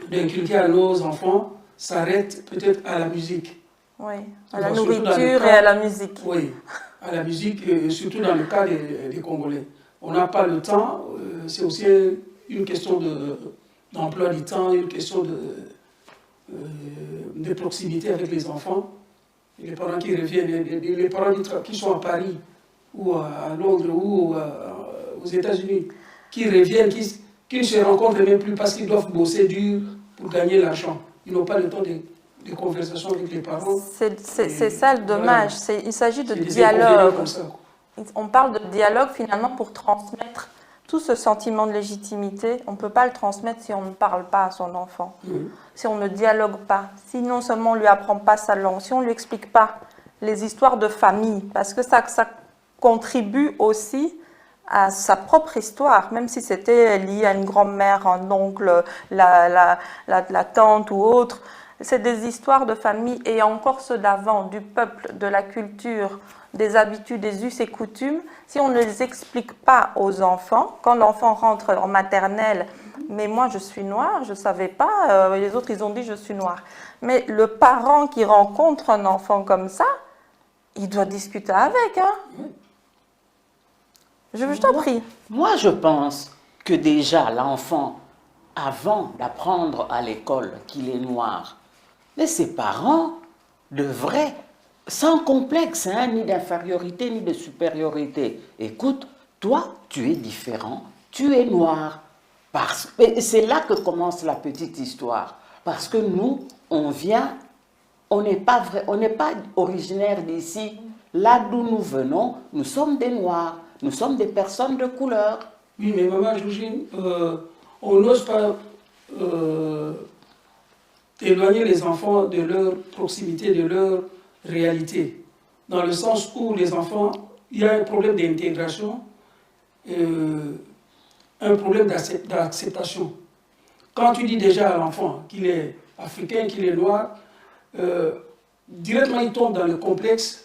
d'inculquer à nos enfants, s'arrête peut-être à la musique. Oui, à la nourriture et à la musique. Oui, à la musique, et surtout dans le cas des Congolais. On n'a pas le temps, c'est aussi une question d'emploi du temps, une question de proximité avec les enfants. Et les parents qui reviennent, les parents qui sont à Paris, ou à Londres, ou aux États-Unis, qui reviennent, qui ne se rencontrent même plus parce qu'ils doivent bosser dur pour gagner l'argent. Ils n'ont pas le temps de conversation avec les parents. C'est ça le dommage. Voilà. Il s'agit de dialogue. On parle de dialogue finalement pour transmettre tout ce sentiment de légitimité. On ne peut pas le transmettre si on ne parle pas à son enfant, si on ne dialogue pas, si non seulement on ne lui apprend pas sa langue, si on ne lui explique pas les histoires de famille, parce que ça contribue aussi à sa propre histoire, même si c'était lié à une grand-mère, un oncle, la tante ou autre. C'est des histoires de famille, et encore ceux d'avant, du peuple, de la culture, des habitudes, des us et coutumes. Si on ne les explique pas aux enfants, quand l'enfant rentre en maternelle, mais moi je suis noire, je ne savais pas, les autres ils ont dit je suis noire. Mais le parent qui rencontre un enfant comme ça, il doit discuter avec. Je t'en prie. Moi je pense que déjà l'enfant, avant d'apprendre à l'école qu'il est noir, mais ses parents devraient, sans complexe, ni d'infériorité ni de supériorité, écoute, toi, tu es différent, tu es noir. Et c'est là que commence la petite histoire. Parce que nous, on vient, on n'est pas originaire d'ici. Là d'où nous venons, nous sommes des noirs, nous sommes des personnes de couleur. Oui, mais maman Georgine, on n'ose pas éloigner les enfants de leur proximité, de leur réalité. Dans le sens où les enfants, il y a un problème d'intégration, un problème d'acceptation. Quand tu dis déjà à l'enfant qu'il est africain, qu'il est noir, directement il tombe dans le complexe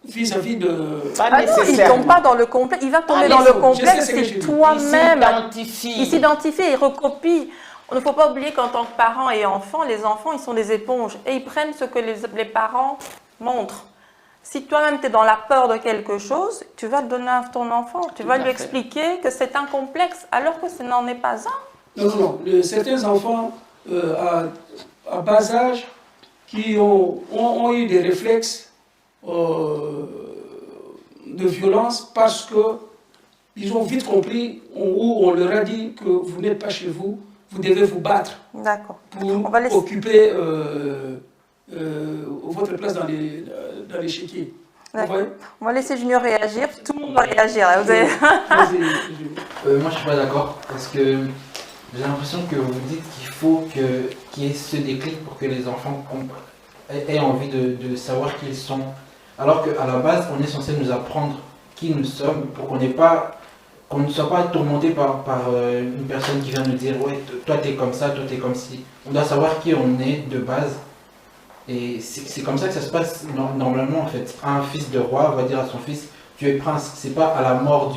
vis-à-vis de... Ah non, il ne tombe pas dans le complexe, il va tomber dans le complexe si toi-même... Il s'identifie, il recopie. Il ne faut pas oublier qu'en tant que parents et enfants, les enfants, ils sont des éponges et ils prennent ce que les parents montrent. Si toi-même, tu es dans la peur de quelque chose, tu vas le donner à ton enfant. Tu vas lui expliquer que c'est un complexe, alors que ce n'en est pas un. Non. Certains enfants, à bas âge, qui ont eu des réflexes de violence parce qu'ils ont vite compris, où on leur a dit que vous n'êtes pas chez vous, vous devez vous battre pour occuper votre place dans l'échiquier. On va laisser Junior réagir, tout le monde va réagir. Là. Vous avez... moi je ne suis pas d'accord, parce que j'ai l'impression que vous dites qu'il faut qu'il y ait ce déclic pour que les enfants aient envie de savoir qui ils sont. Alors qu'à la base, on est censé nous apprendre qui nous sommes pour qu'on ne soit pas tourmenté par une personne qui vient nous dire « ouais, toi t'es comme ça, toi t'es comme ci ». On doit savoir qui on est de base. Et c'est comme ça que ça se passe normalement en fait. Un fils de roi va dire à son fils « tu es prince ». C'est pas à la mort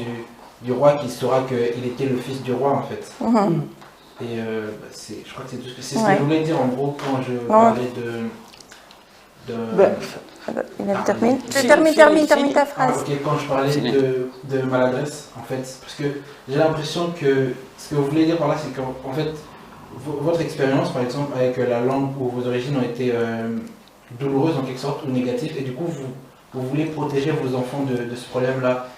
du roi qu'il saura qu'il était le fils du roi en fait. Et je crois que c'est ce que je voulais dire en gros quand je parlais Termine ta phrase. Ok, quand je parlais de maladresse, en fait, parce que j'ai l'impression que ce que vous voulez dire par là, c'est qu'en fait, votre expérience, par exemple, avec la langue ou vos origines ont été douloureuses en quelque sorte ou négatives, et du coup, vous voulez protéger vos enfants de ce problème-là.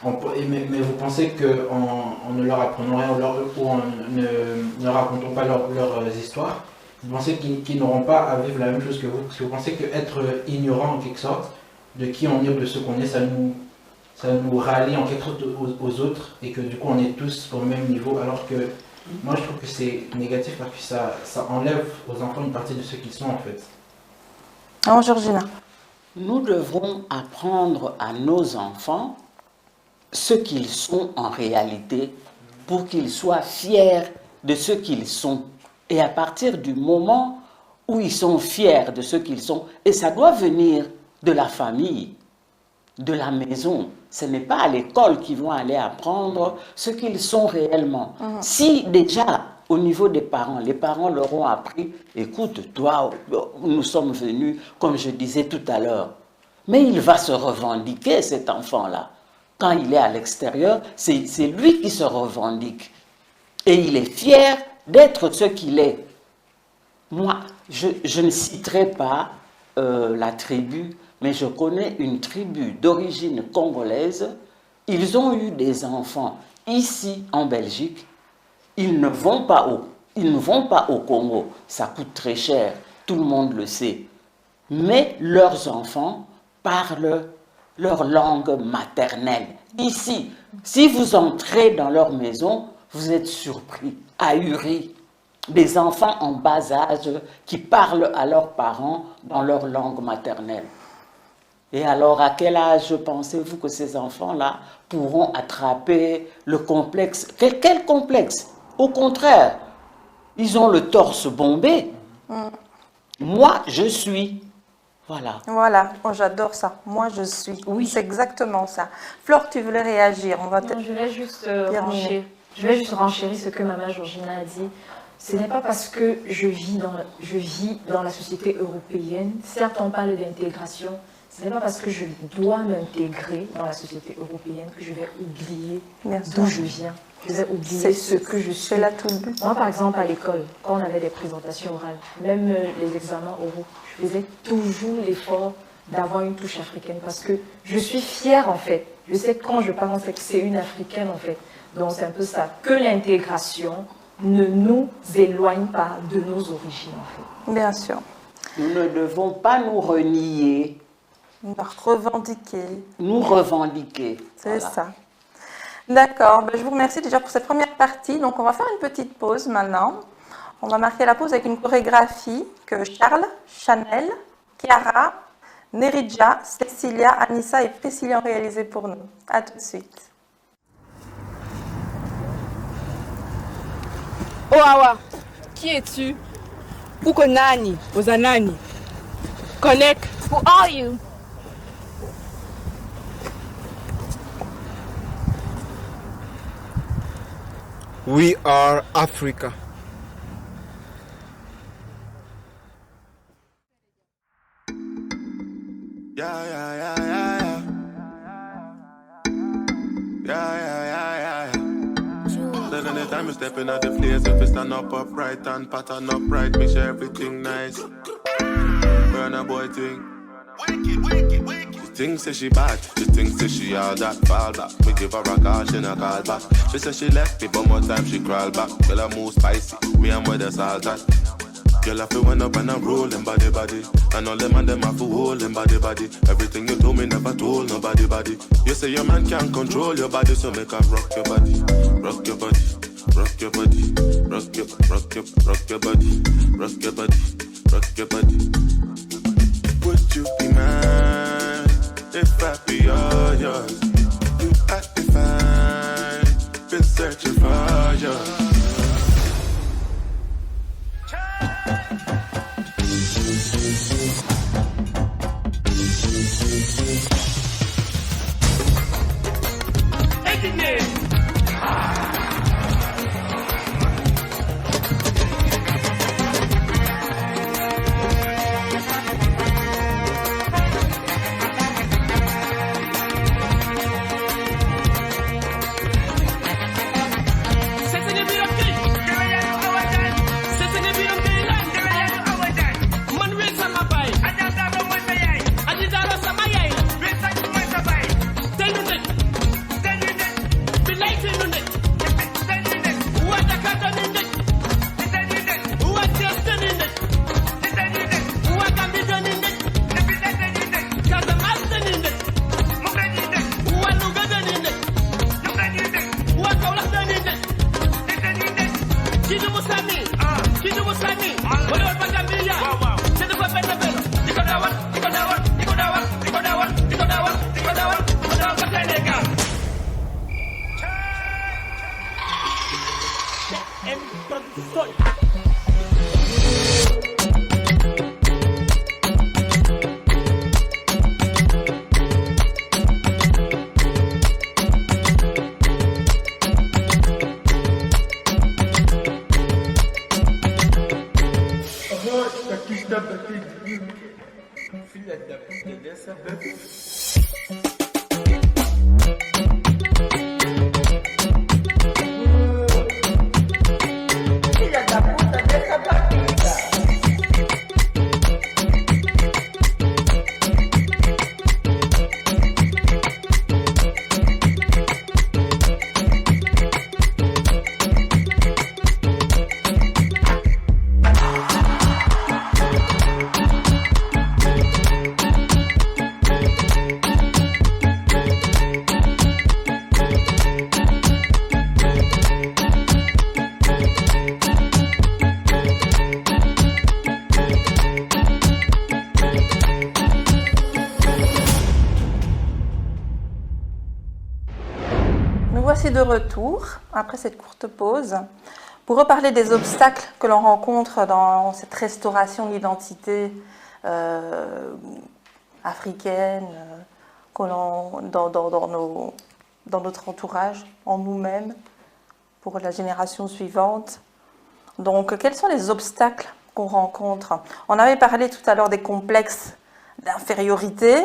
Mais vous pensez qu'en ne leur apprenant rien ou en ne racontant pas leurs histoires, vous pensez qu'ils n'auront pas à vivre la même chose que vous? Parce que vous pensez qu'être ignorant en quelque sorte de qui on est ou de ce qu'on est, ça nous rallie en quelque sorte aux autres et que du coup on est tous au même niveau, alors que moi je trouve que c'est négatif parce que ça enlève aux enfants une partie de ce qu'ils sont en fait. Alors Georgina. Nous devons apprendre à nos enfants ce qu'ils sont en réalité pour qu'ils soient fiers de ce qu'ils sont. Et à partir du moment où ils sont fiers de ce qu'ils sont, et ça doit venir de la famille, de la maison, ce n'est pas à l'école qu'ils vont aller apprendre ce qu'ils sont réellement. Si déjà, au niveau des parents, les parents leur ont appris, écoute, toi, nous sommes venus, comme je disais tout à l'heure, mais il va se revendiquer, cet enfant-là. Quand il est à l'extérieur, c'est lui qui se revendique. Et il est fier d'être ce qu'il est. Moi, je ne citerai pas la tribu, mais je connais une tribu d'origine congolaise. Ils ont eu des enfants ici en Belgique. Ils ne vont pas au Congo. Ça coûte très cher, tout le monde le sait. Mais leurs enfants parlent leur langue maternelle. Ici, si vous entrez dans leur maison, vous êtes surpris, ahuris. Des enfants en bas âge qui parlent à leurs parents dans leur langue maternelle. Et alors, à quel âge pensez-vous que ces enfants-là pourront attraper le complexe? Quel complexe? Au contraire, ils ont le torse bombé. Moi, je suis. Voilà. Voilà, oh, j'adore ça. Moi, je suis. Oui, c'est exactement ça. Flore, tu voulais réagir? Je vais juste renchérir ce que Maman Georgina a dit. Ce n'est pas parce que je vis dans la société européenne, certes on parle d'intégration, ce n'est pas parce que je dois m'intégrer dans la société européenne que je vais oublier d'où je viens. Je vais oublier ce que je suis. Là tout le but. Moi, par exemple, à l'école, quand on avait des présentations orales, même les examens oraux, je faisais toujours l'effort d'avoir une touche africaine parce que je suis fière en fait. Je sais que quand je parle, on sait que c'est une africaine en fait. Donc c'est un peu ça, que l'intégration ne nous éloigne pas de nos origines en fait. Bien sûr. Nous ne devons pas nous renier. Nous revendiquer. Nous revendiquer. C'est ça. D'accord, ben, je vous remercie déjà pour cette première partie. Donc on va faire une petite pause maintenant. On va marquer la pause avec une chorégraphie que Charles, Chanel, Chiara, Neridja, Cécilia, Anissa et Priscilla ont réalisée pour nous. À tout de suite. Oh Awa, qui es-tu? Uko nani? Ozanani? Connect. Who are you? We are Africa. Then anytime you step in at the place, if you stand up upright and pattern upright, make sure everything nice. Burn a boy thing. She thinks that she bad, she thinks that she all that. Fall back, we give her a call, she not call back. She said she left me, but more time she crawl back. Girl, I move spicy, me and where the salt at. Girl, I feel went up and I'm rolling body. And all them and them have to hold them body. Everything you told me never told nobody body. You say your man can't control your body, so make her rock your body. Rock your body, rock your body. Rock your body, rock your body, rock your body. Would you be mine if I be all yours? You act fine, been searching for yours. voici de retour, après cette courte pause, pour reparler des obstacles que l'on rencontre dans cette restauration de l'identité africaine, dans notre entourage, en nous-mêmes, pour la génération suivante. Donc, quels sont les obstacles qu'on rencontre? On avait parlé tout à l'heure des complexes d'infériorité,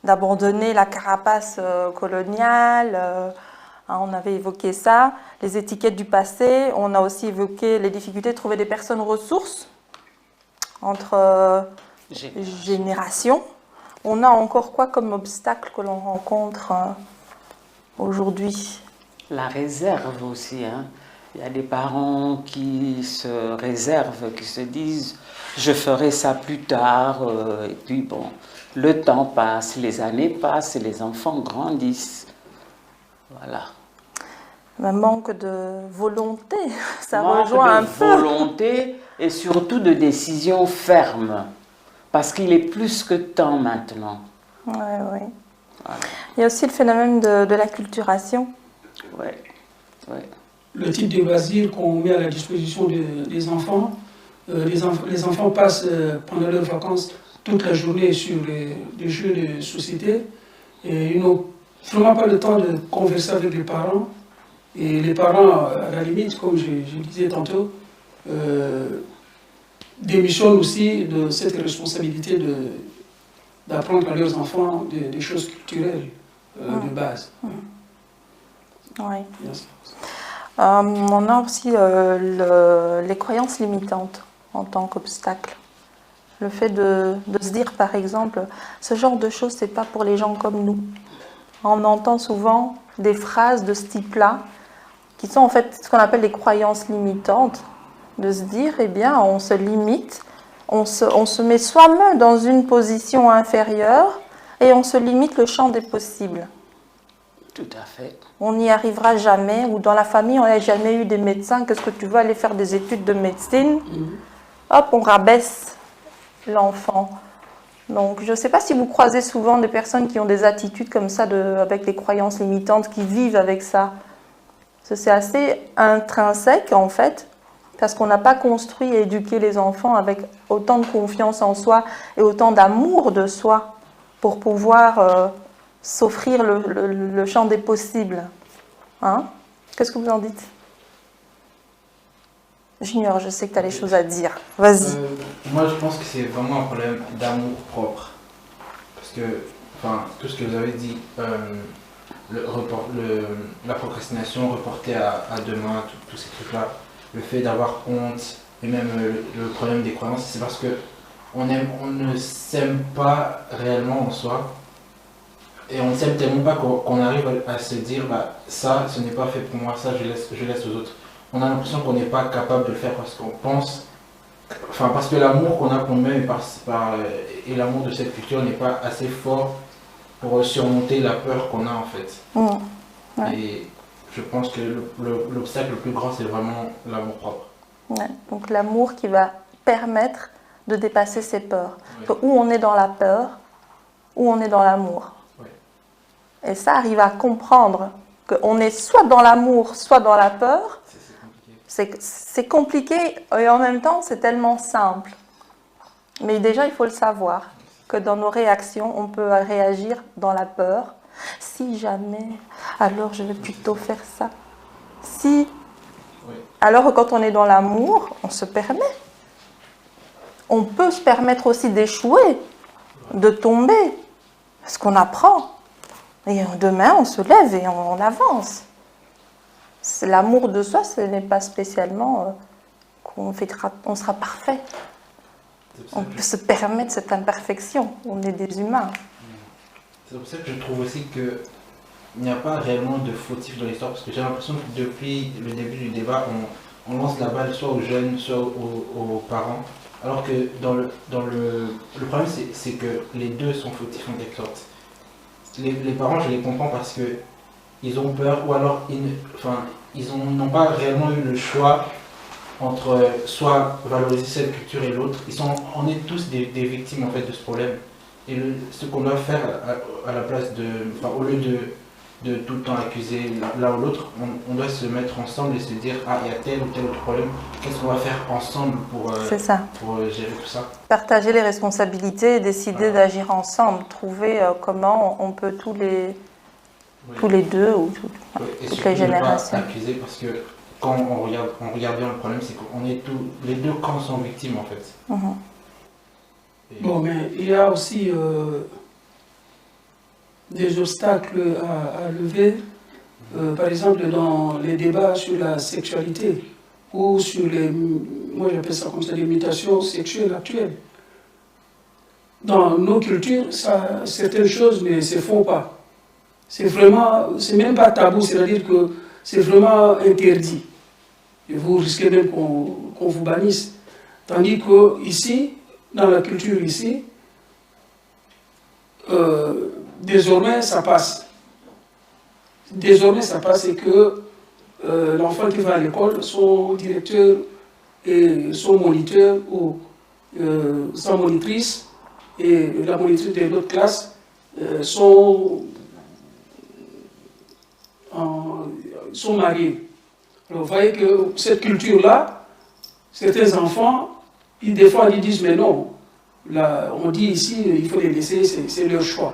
d'abandonner la carapace coloniale, on avait évoqué ça, les étiquettes du passé, on a aussi évoqué les difficultés de trouver des personnes ressources entre générations. On a encore quoi comme obstacle que l'on rencontre aujourd'hui? La réserve aussi, hein. Il y a des parents qui se réservent, qui se disent « je ferai ça plus tard » et puis bon, le temps passe, les années passent et les enfants grandissent. Voilà. Un manque de volonté, ça rejoint un peu. Manque de volonté et surtout de décision ferme, parce qu'il est plus que temps maintenant. Oui, oui. Voilà. Il y a aussi le phénomène de l'acculturation. Oui, oui. Le type de loisirs qu'on met à la disposition des enfants. Les enfants passent pendant leurs vacances toute la journée sur les jeux de société et ils n'ont vraiment pas le temps de converser avec les parents. Et les parents, à la limite, comme je disais tantôt, démissionnent aussi de cette responsabilité d'apprendre à leurs enfants des choses culturelles de base. Oui. On a aussi les croyances limitantes en tant qu'obstacle. Le fait de se dire, par exemple, ce genre de choses, c'est pas pour les gens comme nous. On entend souvent des phrases de ce type-là, qui sont en fait ce qu'on appelle les croyances limitantes, de se dire, eh bien, on se limite, on se met soi-même dans une position inférieure et on se limite le champ des possibles. Tout à fait. On n'y arrivera jamais, ou dans la famille, on n'a jamais eu des médecins, qu'est-ce que tu veux aller faire des études de médecine? Hop, on rabaisse l'enfant. Donc, je ne sais pas si vous croisez souvent des personnes qui ont des attitudes comme ça, avec des croyances limitantes, qui vivent avec ça. C'est assez intrinsèque, en fait, parce qu'on n'a pas construit et éduqué les enfants avec autant de confiance en soi et autant d'amour de soi pour pouvoir s'offrir le champ des possibles. Hein? Qu'est-ce que vous en dites? Junior, je sais que tu as les choses à dire. Vas-y. Moi, je pense que c'est vraiment un problème d'amour propre. Parce que, enfin, tout ce que vous avez dit, la procrastination reportée à demain, tous ces trucs-là, le fait d'avoir honte, et même le problème des croyances, c'est parce que on ne s'aime pas réellement en soi. Et on ne s'aime tellement pas qu'on arrive à se dire, bah, ça, ce n'est pas fait pour moi, ça, je laisse aux autres. On a l'impression qu'on n'est pas capable de le faire parce qu'on pense, enfin, parce que l'amour qu'on a pour nous-mêmes et l'amour de cette culture n'est pas assez fort pour surmonter la peur qu'on a en fait. Ouais. Et je pense que l'obstacle le plus grand, c'est vraiment l'amour propre. Ouais. Donc l'amour qui va permettre de dépasser ses peurs. Ouais. Où on est dans la peur, où on est dans l'amour. Ouais. Et ça arrive à comprendre qu'on est soit dans l'amour, soit dans la peur. C'est compliqué et en même temps c'est tellement simple. Mais déjà il faut le savoir, que dans nos réactions on peut réagir dans la peur. Si jamais, alors je vais plutôt faire ça. Si, oui. Alors que quand on est dans l'amour, on se permet. On peut se permettre aussi d'échouer, de tomber, parce qu'on apprend. Et demain on se lève et on avance. L'amour de soi, ce n'est pas spécialement qu'on sera parfait. On peut se permettre cette imperfection. On est des humains. C'est pour ça que je trouve aussi qu'il n'y a pas réellement de fautif dans l'histoire, parce que j'ai l'impression que depuis le début du débat, on lance la balle soit aux jeunes, soit aux parents, alors que le problème, c'est que les deux sont fautifs en quelque sorte. Les parents, je les comprends parce que ils ont peur, ou alors ils n'ont pas réellement eu le choix entre soit valoriser cette culture et l'autre. On est tous des victimes en fait de ce problème. Et ce qu'on doit faire à la place au lieu de tout le temps accuser l'un ou l'autre. On doit se mettre ensemble et se dire ah, il y a tel ou tel autre problème, qu'est-ce qu'on va faire ensemble pour gérer tout ça. Partager les responsabilités et décider d'agir ensemble, trouver comment on peut tous les deux ou toutes les générations. Ne pas accuser parce que quand on regarde bien le problème, c'est qu'on est les deux camps sont victimes en fait. Bon, mais il y a aussi des obstacles à lever, par exemple dans les débats sur la sexualité ou sur moi j'appelle ça comme ça, les mutations sexuelles actuelles. Dans nos cultures, certaines choses ne se font pas. C'est même pas tabou, c'est-à-dire que c'est vraiment interdit. Et vous risquez même qu'on vous bannisse. Tandis que ici, dans la culture ici, désormais ça passe. Désormais ça passe et que l'enfant qui va à l'école, son directeur et son moniteur ou sa monitrice et la monitrice de l'autre classe sont mariés. Alors vous voyez que cette culture-là, certains enfants, des fois ils disent mais non, là, on dit ici il faut les laisser, c'est leur choix.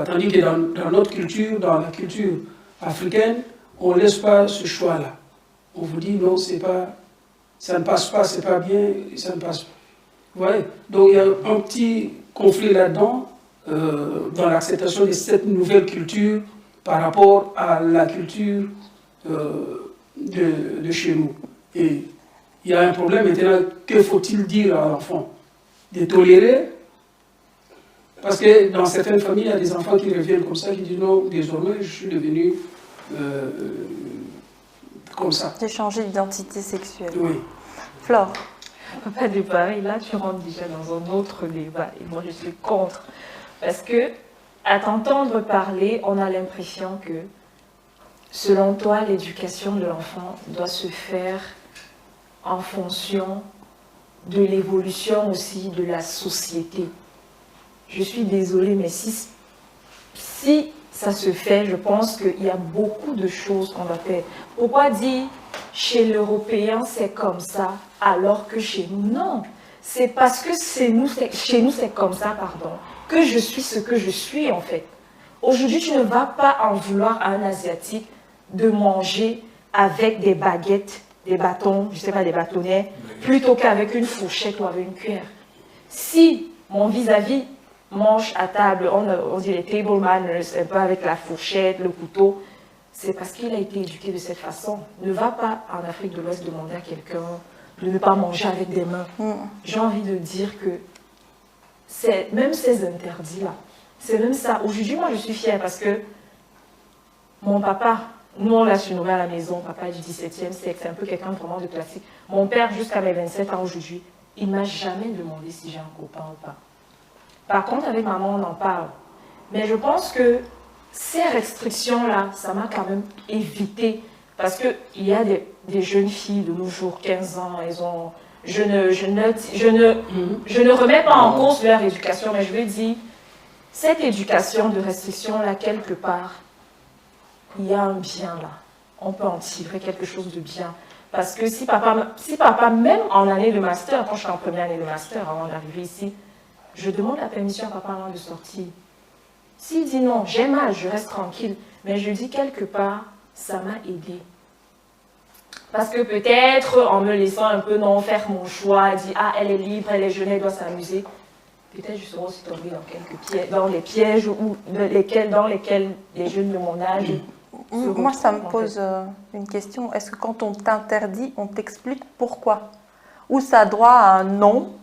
Tandis que dans notre culture, dans la culture africaine, on ne laisse pas ce choix-là. On vous dit non, ça ne passe pas, c'est pas bien, ça ne passe pas. Vous voyez? Donc il y a un petit conflit là-dedans, dans l'acceptation de cette nouvelle culture par rapport à la culture de chez nous. Et il y a un problème maintenant, que faut-il dire à l'enfant? De tolérer? Parce que dans certaines familles, il y a des enfants qui reviennent comme ça, qui disent non, désormais je suis devenu comme ça. J'ai changé d'identité sexuelle. Oui. Flore. Papa de Paris, là tu rentres déjà dans un autre débat et moi je suis contre. Parce que, à t'entendre parler, on a l'impression que, selon toi, l'éducation de l'enfant doit se faire en fonction de l'évolution aussi de la société. Je suis désolée, mais si ça se fait, je pense qu'il y a beaucoup de choses qu'on va faire. Pourquoi dire chez l'Européen c'est comme ça, alors que chez nous, non. C'est parce que chez nous c'est comme ça, pardon, que je suis ce que je suis en fait. Aujourd'hui, tu ne vas pas en vouloir à un Asiatique de manger avec des baguettes, des bâtons, je ne sais pas, des bâtonnets, plutôt qu'avec une fourchette ou avec une cuillère. Si mon vis-à-vis mange à table, on dit les table manners, un peu avec la fourchette, le couteau, c'est parce qu'il a été éduqué de cette façon. Ne va pas en Afrique de l'Ouest demander à quelqu'un de ne pas manger avec des mains. J'ai envie de dire que c'est même ces interdits-là, c'est même ça. Aujourd'hui, moi, je suis fière parce que mon papa, nous, on l'a surnommé à la maison, papa du 17e siècle, c'est un peu quelqu'un vraiment de classique. Mon père, jusqu'à mes 27 ans aujourd'hui, il ne m'a jamais demandé si j'ai un copain ou pas. Par contre, avec maman, on en parle. Mais je pense que ces restrictions-là, ça m'a quand même évité. Parce qu'il y a des jeunes filles de nos jours, 15 ans, elles ont... Je ne remets pas en cause leur éducation, mais je veux dire, cette éducation de restriction-là, quelque part, il y a un bien là. On peut en tirer quelque chose de bien. Parce que si papa, même en année de master, quand je suis en première année de master, avant d'arriver ici, je demande la permission à papa avant de sortir. S'il dit non, j'ai mal, je reste tranquille. Mais je dis quelque part, ça m'a aidé. Parce que peut-être, en me laissant un peu non faire mon choix, dire ah, elle est libre, elle est jeune, elle doit s'amuser, peut-être je serai aussi tombée dans les pièges dans lesquels les jeunes de mon âge. Moi, ça me pose une question. Est-ce que quand on t'interdit, on t'explique pourquoi? Ou ça a droit à un non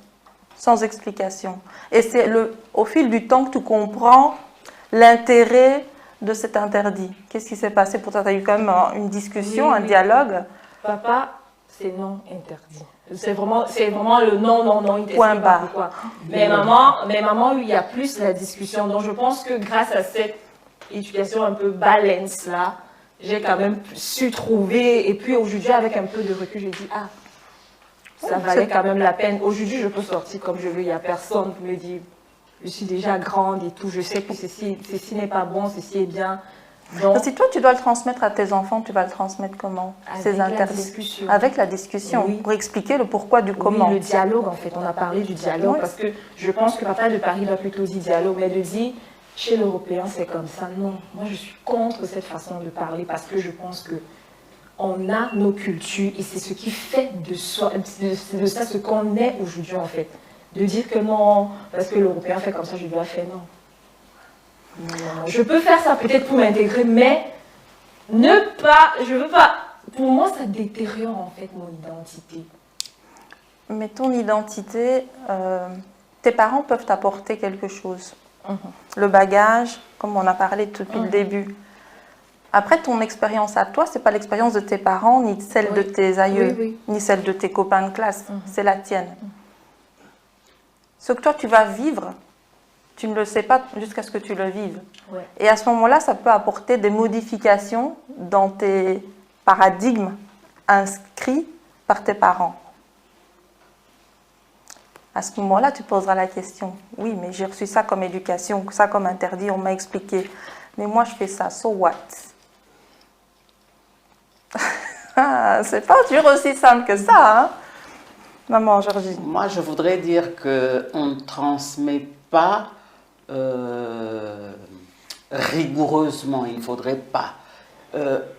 sans explication? Et c'est au fil du temps que tu comprends l'intérêt de cet interdit. Qu'est-ce qui s'est passé pour toi? Tu as eu quand même une discussion, un dialogue? Papa, c'est non interdit. C'est vraiment le non, il point barre. Mais maman, il y a plus la discussion. Donc je pense que grâce à cette éducation un peu balance là, j'ai quand même su trouver. Et puis aujourd'hui, avec un peu de recul, j'ai dit ah, ça valait quand même la peine. Aujourd'hui, je peux sortir comme je veux. Il n'y a personne qui me dit je suis déjà grande et tout. Je sais que ceci n'est pas bon, ceci est bien. Donc, si toi, tu dois le transmettre à tes enfants, tu vas le transmettre comment? Ces interdits. Avec la discussion, oui. Pour expliquer le pourquoi du comment. Oui, le dialogue, en fait. On a parlé du dialogue, parce que je pense que Papa de Paris doit plutôt dire dialogue, mais de dire, chez l'Européen, c'est comme ça. Non, moi, je suis contre cette façon de parler, parce que je pense que on a nos cultures, et c'est ce qui fait de soi, de ça ce qu'on est aujourd'hui, en fait. De dire que non, parce que l'Européen fait comme ça, je dois faire non. Je peux faire ça peut-être pour m'intégrer, mais je veux pas. Pour moi, ça détériore en fait mon identité. Mais ton identité, tes parents peuvent t'apporter quelque chose. Le bagage, comme on a parlé depuis le début. Après, ton expérience à toi, c'est pas l'expérience de tes parents, ni celle de tes aïeux, ni celle de tes copains de classe. C'est la tienne. Ce que toi, tu vas vivre, tu ne le sais pas jusqu'à ce que tu le vives. Ouais. Et à ce moment-là, ça peut apporter des modifications dans tes paradigmes inscrits par tes parents. À ce moment-là, tu poseras la question. Oui, mais j'ai reçu ça comme éducation, ça comme interdit, on m'a expliqué. Mais moi, je fais ça, so what? C'est pas toujours aussi simple que ça, hein? Maman Georgine. Moi, je voudrais dire qu'on ne transmet pas rigoureusement, il ne faudrait pas.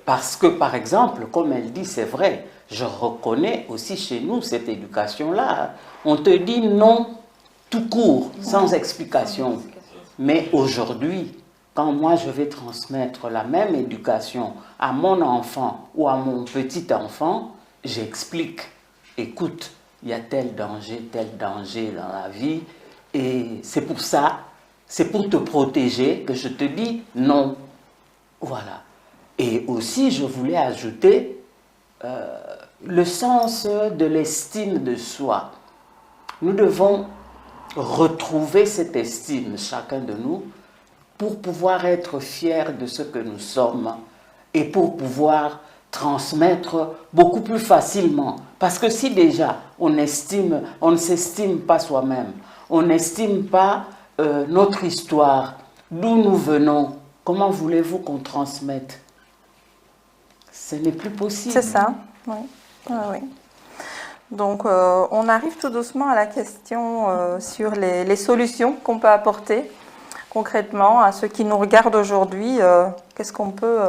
Parce que, par exemple, comme elle dit, c'est vrai, je reconnais aussi chez nous cette éducation-là. On te dit non tout court, sans explication. Mais aujourd'hui, quand moi je vais transmettre la même éducation à mon enfant ou à mon petit enfant, j'explique. Écoute, il y a tel danger dans la vie, et c'est pour ça, c'est pour te protéger que je te dis non. Voilà. Et aussi, je voulais ajouter le sens de l'estime de soi. Nous devons retrouver cette estime, chacun de nous, pour pouvoir être fiers de ce que nous sommes et pour pouvoir transmettre beaucoup plus facilement. Parce que si déjà on ne s'estime pas soi-même, on n'estime pas notre histoire, d'où nous venons, comment voulez-vous qu'on transmette? Ce n'est plus possible. C'est ça, oui. Ah, oui. Donc, on arrive tout doucement à la question sur les solutions qu'on peut apporter concrètement à ceux qui nous regardent aujourd'hui. Qu'est-ce qu'on peut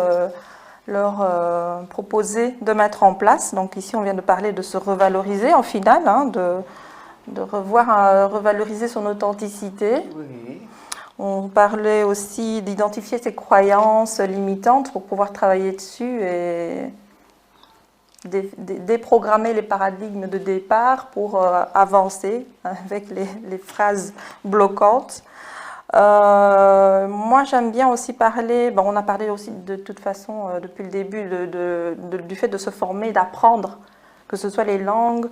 leur proposer de mettre en place? Donc ici, on vient de parler de se revaloriser en finale, hein, de revaloriser son authenticité. Oui. On parlait aussi d'identifier ses croyances limitantes pour pouvoir travailler dessus et déprogrammer les paradigmes de départ pour avancer avec les phrases bloquantes. Moi, j'aime bien aussi parler, on a parlé aussi de toute façon depuis le début du fait de se former, d'apprendre, que ce soit les langues,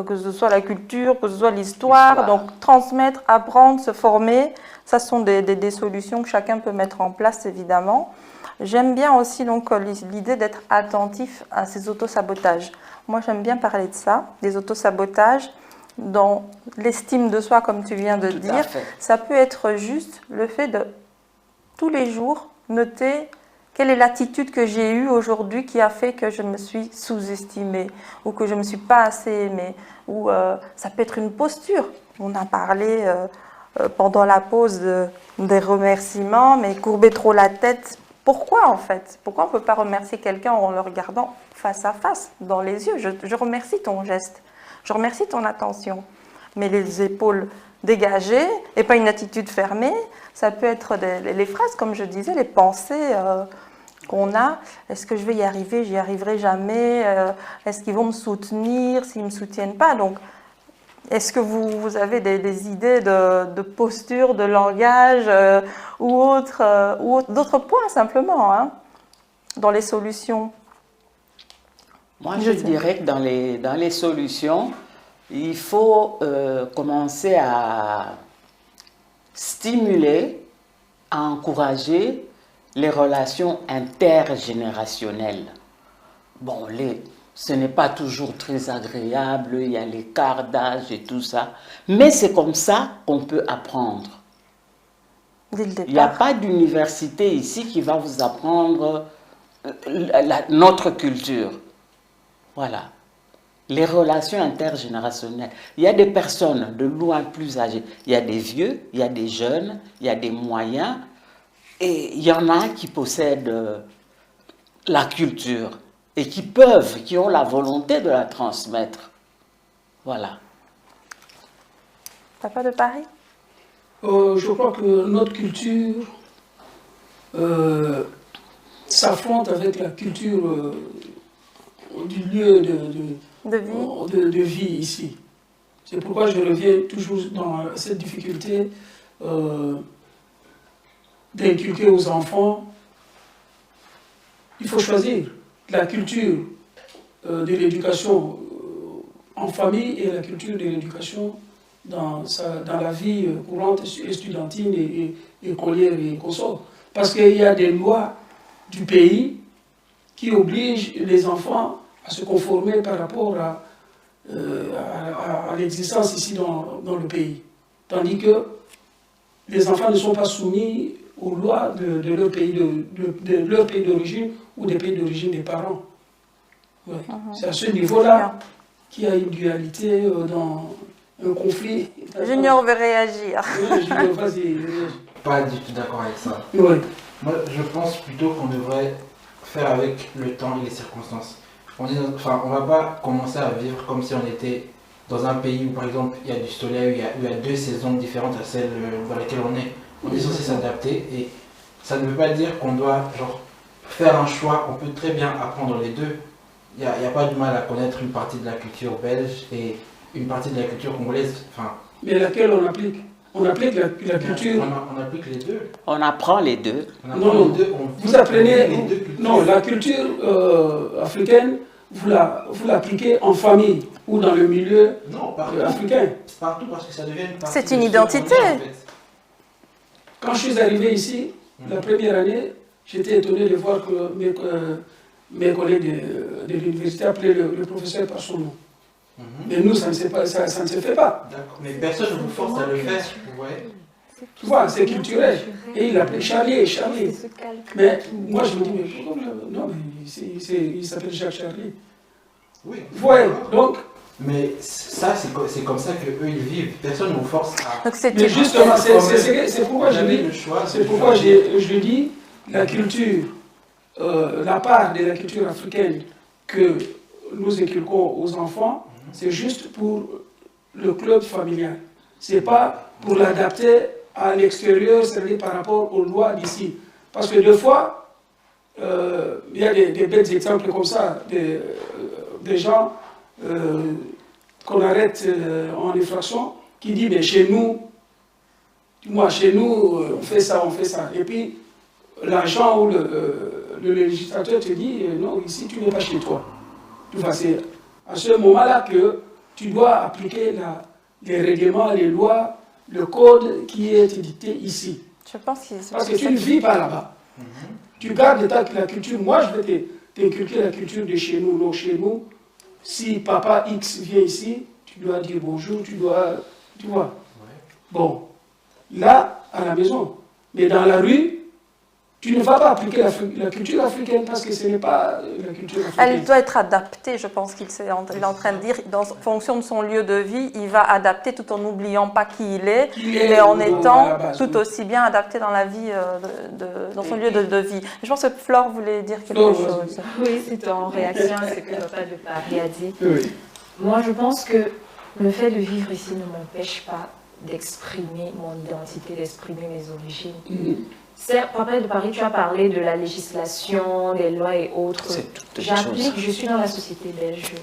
que ce soit la culture, que ce soit l'histoire. Donc transmettre, apprendre, se former, ça sont des solutions que chacun peut mettre en place évidemment. J'aime bien aussi donc l'idée d'être attentif à ces autosabotages. Moi, j'aime bien parler de ça, des autosabotages. Dans l'estime de soi, comme tu viens de dire, ça peut être juste le fait de, tous les jours, noter quelle est l'attitude que j'ai eue aujourd'hui qui a fait que je me suis sous-estimée ou que je ne me suis pas assez aimée. Ou ça peut être une posture. On a parlé pendant la pause des remerciements, mais courber trop la tête. Pourquoi en fait? Pourquoi on ne peut pas remercier quelqu'un en le regardant face à face, dans les yeux? Je remercie ton geste. Je remercie ton attention. Mais les épaules dégagées et pas une attitude fermée, ça peut être les phrases, comme je disais, les pensées qu'on a. Est-ce que je vais y arriver? J'y arriverai jamais. Est-ce qu'ils vont me soutenir? S'ils ne me soutiennent pas? Donc, est-ce que vous avez des idées de posture, de langage ou d'autres points simplement dans les solutions? Moi, je dirais que dans les solutions, il faut commencer à stimuler, à encourager les relations intergénérationnelles. Bon, ce n'est pas toujours très agréable, il y a l'écart d'âge et tout ça, mais c'est comme ça qu'on peut apprendre. Dès le départ. Il n'y a pas d'université ici qui va vous apprendre notre culture. Voilà. Les relations intergénérationnelles. Il y a des personnes de loin plus âgées. Il y a des vieux, il y a des jeunes, il y a des moyens. Et il y en a qui possèdent la culture et qui ont la volonté de la transmettre. Voilà. Papa de Paris? Je crois que notre culture s'affronte avec la culture du lieu de vie ici. C'est pourquoi je reviens toujours dans cette difficulté d'inculquer aux enfants. Il faut choisir la culture de l'éducation en famille et la culture de l'éducation dans la vie courante, estudiantine et écolière et consorts. Parce qu'il y a des lois du pays qui obligent les enfants à se conformer par rapport à l'existence ici dans le pays. Tandis que les enfants ne sont pas soumis aux lois de leur pays d'origine ou des pays d'origine des parents. Ouais. C'est à ce niveau-là qu'il y a une dualité dans un conflit. Junior veut réagir. Junior, vas-y. Pas du tout d'accord avec ça. Ouais. Moi, je pense plutôt qu'on devrait faire avec le temps et les circonstances. On va pas commencer à vivre comme si on était dans un pays où, par exemple, il y a du soleil, où il y a 2 saisons différentes à celle dans laquelle on est. On est censé s'adapter et ça ne veut pas dire qu'on doit faire un choix. On peut très bien apprendre les deux. Il n'y a pas de mal à connaître une partie de la culture belge et une partie de la culture congolaise. Mais laquelle on applique? On applique la culture. On applique les deux. On apprend les deux. Non, vous apprenez les deux cultures. Non, la culture africaine, vous l'appliquez en famille ou dans le milieu africain. Partout parce que ça devient une partie. C'est une identité. En fait. Quand je suis arrivé ici, la première année, j'étais étonné de voir que mes collègues de l'université appelaient le professeur par son nom. Mais nous, ça ne se fait pas. D'accord. Mais personne ne vous force à le faire. Ouais. Tu vois, c'est culturel. Et il l'appelait Charlie. Mais moi, je me dis, mais pourquoi non, mais il s'appelle Jacques Charlie. Oui. Ouais, donc. Mais ça, c'est comme ça qu'eux, ils vivent. Personne ne vous force à... Mais justement, c'est pourquoi je dis la culture, la part de la culture africaine que nous inculquons aux enfants, c'est juste pour le club familial. Ce n'est pas pour l'adapter à l'extérieur, c'est-à-dire par rapport aux lois d'ici. Parce que des fois, il y a des belles exemples comme ça, des gens qu'on arrête en infraction, qui disent, mais chez nous, on fait ça. Et puis, l'agent ou le législateur te dit, non, ici, tu n'es pas chez toi. C'est à ce moment-là que tu dois appliquer les règlements, les lois, le code qui est édicté ici. Je pense parce que tu ne vis pas là-bas. Tu gardes la culture. Moi, je vais t'inculquer la culture de chez nous. Donc, chez nous, si papa X vient ici, tu dois dire bonjour, tu vois. Bon, là, à la maison. Mais dans la rue, tu ne vas pas appliquer la culture africaine parce que ce n'est pas la culture africaine. Elle doit être adaptée, je pense qu'il est en train de dire. En fonction de son lieu de vie, il va adapter tout en n'oubliant pas qui il est, mais en étant tout aussi bien adapté dans la vie, dans son lieu de vie. Je pense que Flore voulait dire quelque chose. Oui, c'est en réaction à ce que papa de Paris a dit. Oui. Moi, je pense que le fait de vivre ici ne m'empêche pas d'exprimer mon identité, d'exprimer mes origines. Certes, papa de Paris, tu as parlé de la législation, des lois et autres. Je suis dans la société belge,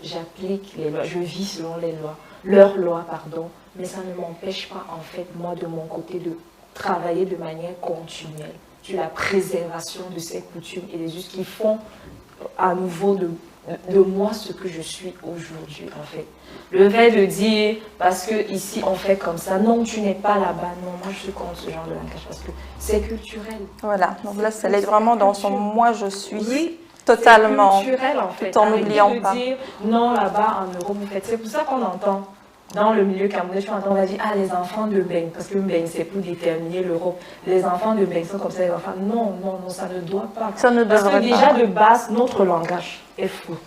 j'applique les lois, je vis selon les lois, leurs lois, pardon, mais ça ne m'empêche pas, en fait, moi, de mon côté, de travailler de manière continuelle sur la préservation de ces coutumes et des us qui font à nouveau de moi ce que je suis aujourd'hui, en fait. Le fait de dire, parce que ici on fait comme ça, non, tu n'es pas là-bas, non, moi je suis contre ce genre de langage, parce que c'est culturel. Voilà, donc là, elle est vraiment dans son moi je suis, totalement, culturel, en fait, tout en n'oubliant pas. Dire, non, là-bas, en Europe, vous faites, c'est pour ça qu'on entend dans le milieu camerounais, on va dire, ah, les enfants de Mbeng, parce que Mbeng, c'est pour déterminer l'Europe. Les enfants de Mbeng sont comme ça, les enfants. Non, non, non, ça ne doit pas. Ça ne parce que devrait déjà, pas. de base, notre langage est faux.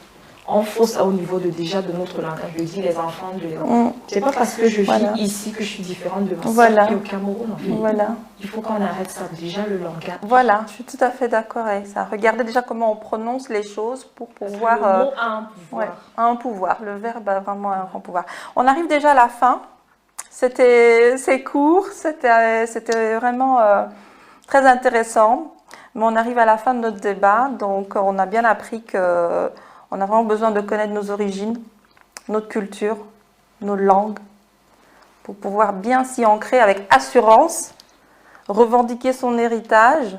On fausse au niveau de notre langage. Je dis les enfants de l'Europe. C'est pas parce que je vis ici que je suis différente de ma soeur qui est au Cameroun. En fait. Voilà. Il faut qu'on arrête ça. Déjà, le langage. Voilà, je suis tout à fait d'accord avec ça. Regardez déjà comment on prononce les choses pour pouvoir... Le mot a un pouvoir. Ouais, a un pouvoir. Le verbe a vraiment un grand pouvoir. On arrive déjà à la fin. C'est court, c'était vraiment très intéressant. Mais on arrive à la fin de notre débat. Donc, on a bien appris que... On a vraiment besoin de connaître nos origines, notre culture, nos langues, pour pouvoir bien s'y ancrer avec assurance, revendiquer son héritage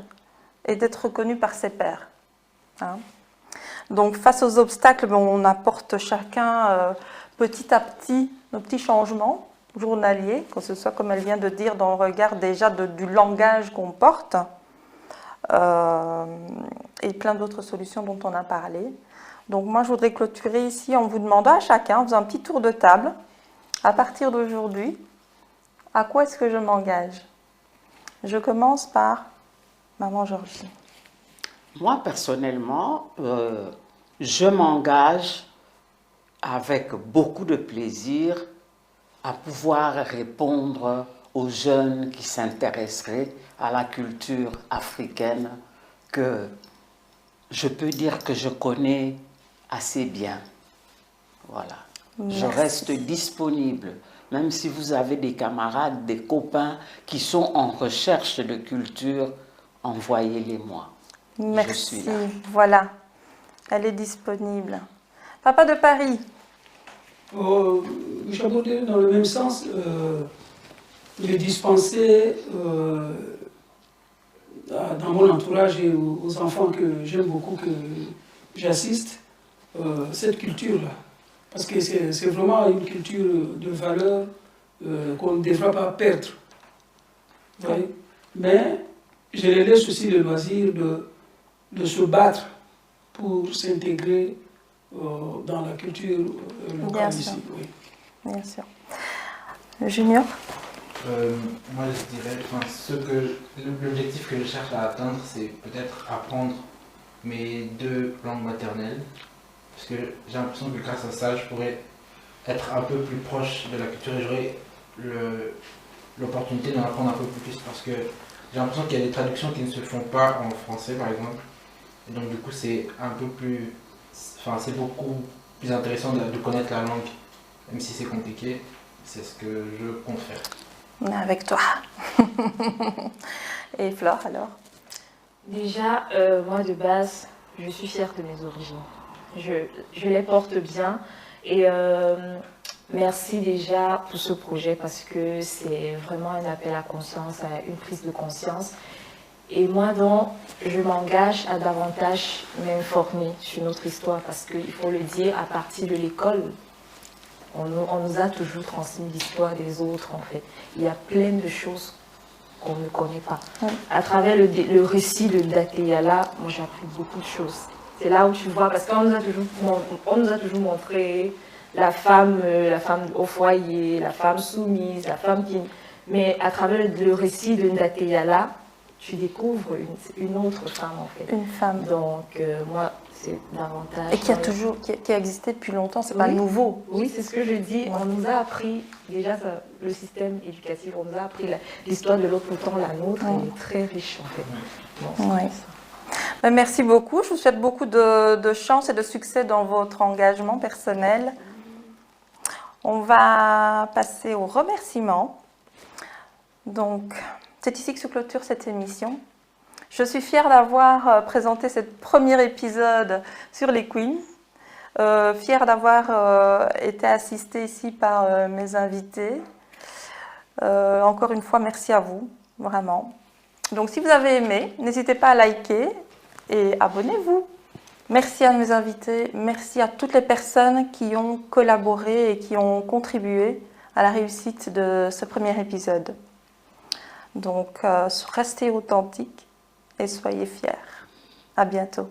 et d'être reconnu par ses pairs. Hein? Donc face aux obstacles, on apporte chacun petit à petit nos petits changements journaliers, que ce soit comme elle vient de dire dans le regard déjà du langage qu'on porte, et plein d'autres solutions dont on a parlé. Donc moi, je voudrais clôturer ici en vous demandant à chacun, en faisant un petit tour de table, à partir d'aujourd'hui, à quoi est-ce que je m'engage? Je commence par Maman Georgie. Moi, personnellement, je m'engage avec beaucoup de plaisir à pouvoir répondre aux jeunes qui s'intéresseraient à la culture africaine que je peux dire que je connais assez bien. Voilà. Merci. Je reste disponible. Même si vous avez des camarades, des copains qui sont en recherche de culture, envoyez-les-moi. Merci. Je suis là. Voilà. Elle est disponible. Papa de Paris. J'abordais dans le même sens les dispenser dans mon entourage et aux enfants que j'aime beaucoup, que j'assiste, cette culture-là. Parce que c'est vraiment une culture de valeur qu'on ne devra pas perdre. Oui. Mais je les laisse aussi le loisir de se battre pour s'intégrer dans la culture locale ici. Oui. Bien sûr. Junior? Moi, je dirais, l'objectif que je cherche à atteindre, c'est peut-être apprendre mes 2 langues maternelles. Parce que j'ai l'impression que grâce à ça, je pourrais être un peu plus proche de la culture et j'aurais l'opportunité d'en apprendre un peu plus. Parce que j'ai l'impression qu'il y a des traductions qui ne se font pas en français, par exemple. Et donc, du coup, c'est un peu plus... Enfin, c'est beaucoup plus intéressant de connaître la langue, même si c'est compliqué. C'est ce que je compte faire. On est avec toi. Et Flore, alors? Déjà, moi de base, je suis fière de mes origines. Je les porte bien. Et merci déjà pour ce projet parce que c'est vraiment un appel à conscience, à une prise de conscience. Et moi, donc, je m'engage à davantage m'informer sur notre histoire parce qu'il faut le dire, à partir de l'école, on nous a toujours transmis l'histoire des autres, en fait. Il y a plein de choses qu'on ne connaît pas. Oui. À travers le récit de Dateyala, moi, j'ai appris beaucoup de choses. C'est là où tu vois, parce qu'on nous a toujours montré la femme au foyer, la femme soumise, la femme qui... Mais à travers le récit de Dateyala, tu découvres une autre femme, en fait. Une femme. Donc, moi... c'est davantage... Et qui a existé depuis longtemps, c'est pas nouveau. Oui, c'est ce que je dis. On nous a appris, déjà le système éducatif, on nous a appris l'histoire de l'autre, pourtant la nôtre est très riche en fait. Bon, ben, merci beaucoup, je vous souhaite beaucoup de chance et de succès dans votre engagement personnel. On va passer aux remerciements. Donc, c'est ici que se clôture cette émission. Je suis fière d'avoir présenté ce premier épisode sur les Queens. Fière d'avoir été assistée ici par mes invités. Encore une fois, merci à vous, vraiment. Donc, si vous avez aimé, n'hésitez pas à liker et abonnez-vous. Merci à mes invités, merci à toutes les personnes qui ont collaboré et qui ont contribué à la réussite de ce premier épisode. Donc, restez authentiques et soyez fiers. À bientôt.